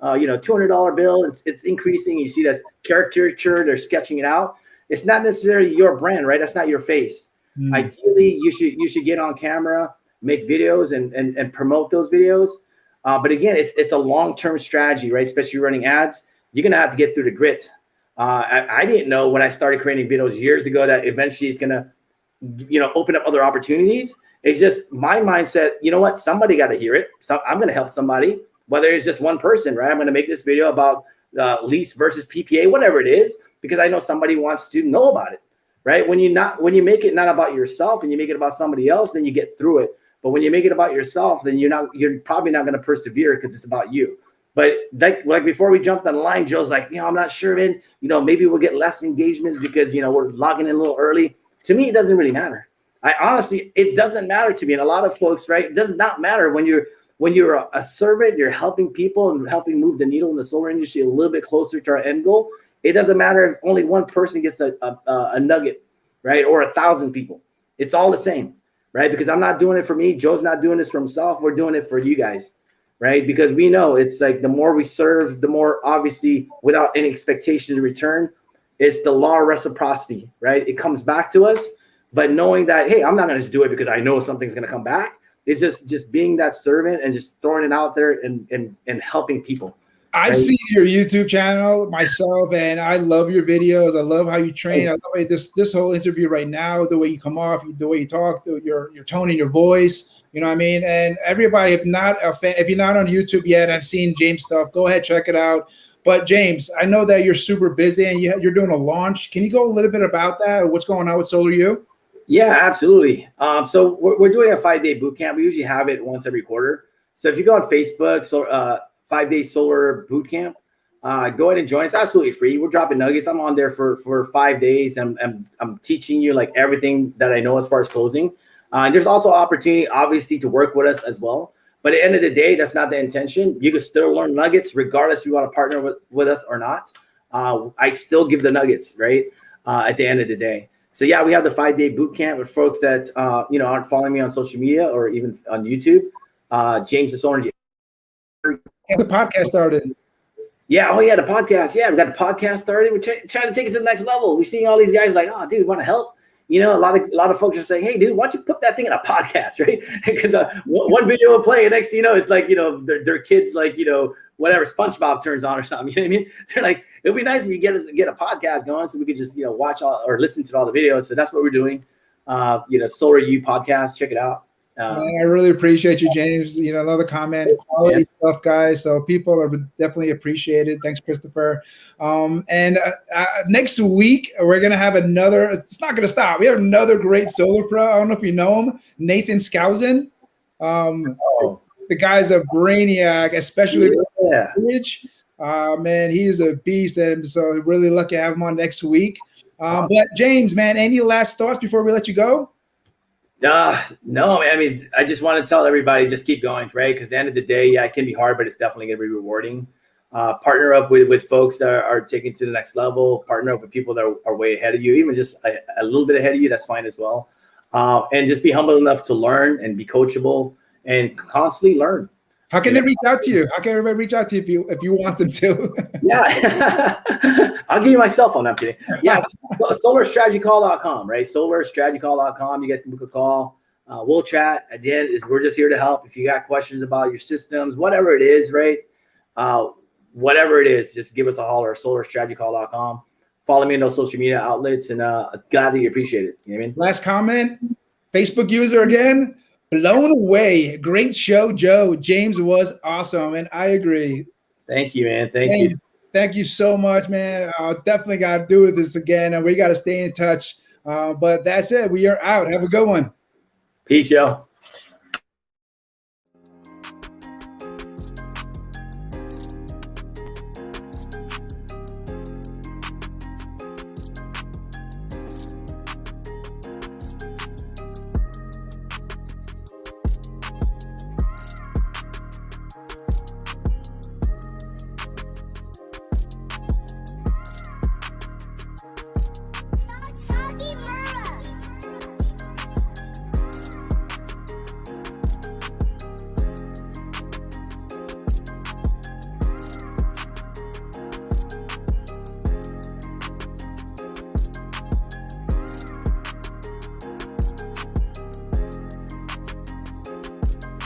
$200 bill. It's increasing. You see this caricature. They're sketching it out. It's not necessarily your brand, right? That's not your face. Ideally, you should get on camera, make videos, and promote those videos. But again, it's a long-term strategy, right? Especially running ads. You're gonna have to get through the grit. I didn't know when I started creating videos years ago that eventually it's gonna open up other opportunities. It's just my mindset. You know what? Somebody got to hear it. So I'm going to help somebody, whether it's just one person, right? I'm going to make this video about lease versus PPA, whatever it is, because I know somebody wants to know about it, right? When you make it not about yourself and you make it about somebody else, then you get through it. But when you make it about yourself, then you're probably not going to persevere because it's about you. But like before we jumped on the line, Joe's like, I'm not sure, man. Maybe we'll get less engagements because we're logging in a little early. To me, it doesn't really matter. It doesn't matter to me. And a lot of folks, right? It does not matter when you're a servant, you're helping people and helping move the needle in the solar industry a little bit closer to our end goal. It doesn't matter if only one person gets a nugget, right? Or 1,000 people. It's all the same, right? Because I'm not doing it for me. Joe's not doing this for himself. We're doing it for you guys, right? Because we know it's like the more we serve, the more, obviously, without any expectation in return, it's the law of reciprocity, right? It comes back to us, but knowing that, hey, I'm not going to just do it because I know something's going to come back. It's just being that servant and just throwing it out there and helping people. I've seen your YouTube channel myself, and I love your videos. I love how you train. I love this whole interview right now, the way you come off, the way you talk, your tone in your voice. You know what I mean? And everybody, if you're not on YouTube yet, I've seen James' stuff. Go ahead, check it out. But James, I know that you're super busy and you're doing a launch. Can you go a little bit about that? Or what's going on with Solar U? Yeah, absolutely. So we're doing a 5-day boot camp. We usually have it once every quarter. So if you go on Facebook, 5-day solar boot camp, go ahead and join. It's absolutely free. We're dropping nuggets. I'm on there for 5 days. I'm teaching you like everything that I know as far as closing. And there's also opportunity, obviously, to work with us as well. But at the end of the day, that's not the intention. You can still learn nuggets regardless if you want to partner with us or not. I still give the nuggets, right? At the end of the day. So yeah, we have the 5-day boot camp with folks that aren't following me on social media or even on YouTube. James the Solar. The podcast started. Yeah. Oh yeah, the podcast. Yeah, we got the podcast started. We're trying to take it to the next level. We're seeing all these guys like, oh, dude, want to help? A lot of folks are saying, hey, dude, why don't you put that thing in a podcast, right? Because one video will play, and next thing you know, it's like, their kids, like, whatever, SpongeBob turns on or something. You know what I mean? They're like, it'd be nice if you get a podcast going so we could just, watch all or listen to all the videos. So that's what we're doing. Solar U podcast. Check it out. Man, I really appreciate you, James. Another comment, quality stuff, guys. So people are definitely appreciated. Thanks, Christopher. And next week, we're going to have another, it's not going to stop. We have another great solar pro. I don't know if you know him, Nathan Skousen. The guy's a brainiac, especially with man, he is a beast. And so really lucky to have him on next week. But James, man, any last thoughts before we let you go? No, man. I mean, I just want to tell everybody, just keep going, right? Because at the end of the day, yeah, it can be hard, but it's definitely going to be rewarding. Partner up with folks that are taking to the next level. Partner up with people that are way ahead of you, even just a little bit ahead of you. That's fine as well. And just be humble enough to learn and be coachable and constantly learn. How can they reach out to you? How can everybody reach out to you if you want them to? Yeah, I'll give you my cell phone. I'm kidding. Yeah, solarstrategycall.com, right? Solarstrategycall.com. You guys can book a call. We'll chat. At the end, we're just here to help. If you got questions about your systems, whatever it is, right? Whatever it is, just give us a holler. Solarstrategycall.com. Follow me in those social media outlets, and gladly appreciate it. You know what I mean? Last comment. Facebook user again. Blown away. Great show, Joe. James was awesome, and I agree. Thank you, man. Thank you. Thank you so much, man. Definitely got to do this again, and we got to stay in touch. But that's it. We are out. Have a good one. Peace, yo.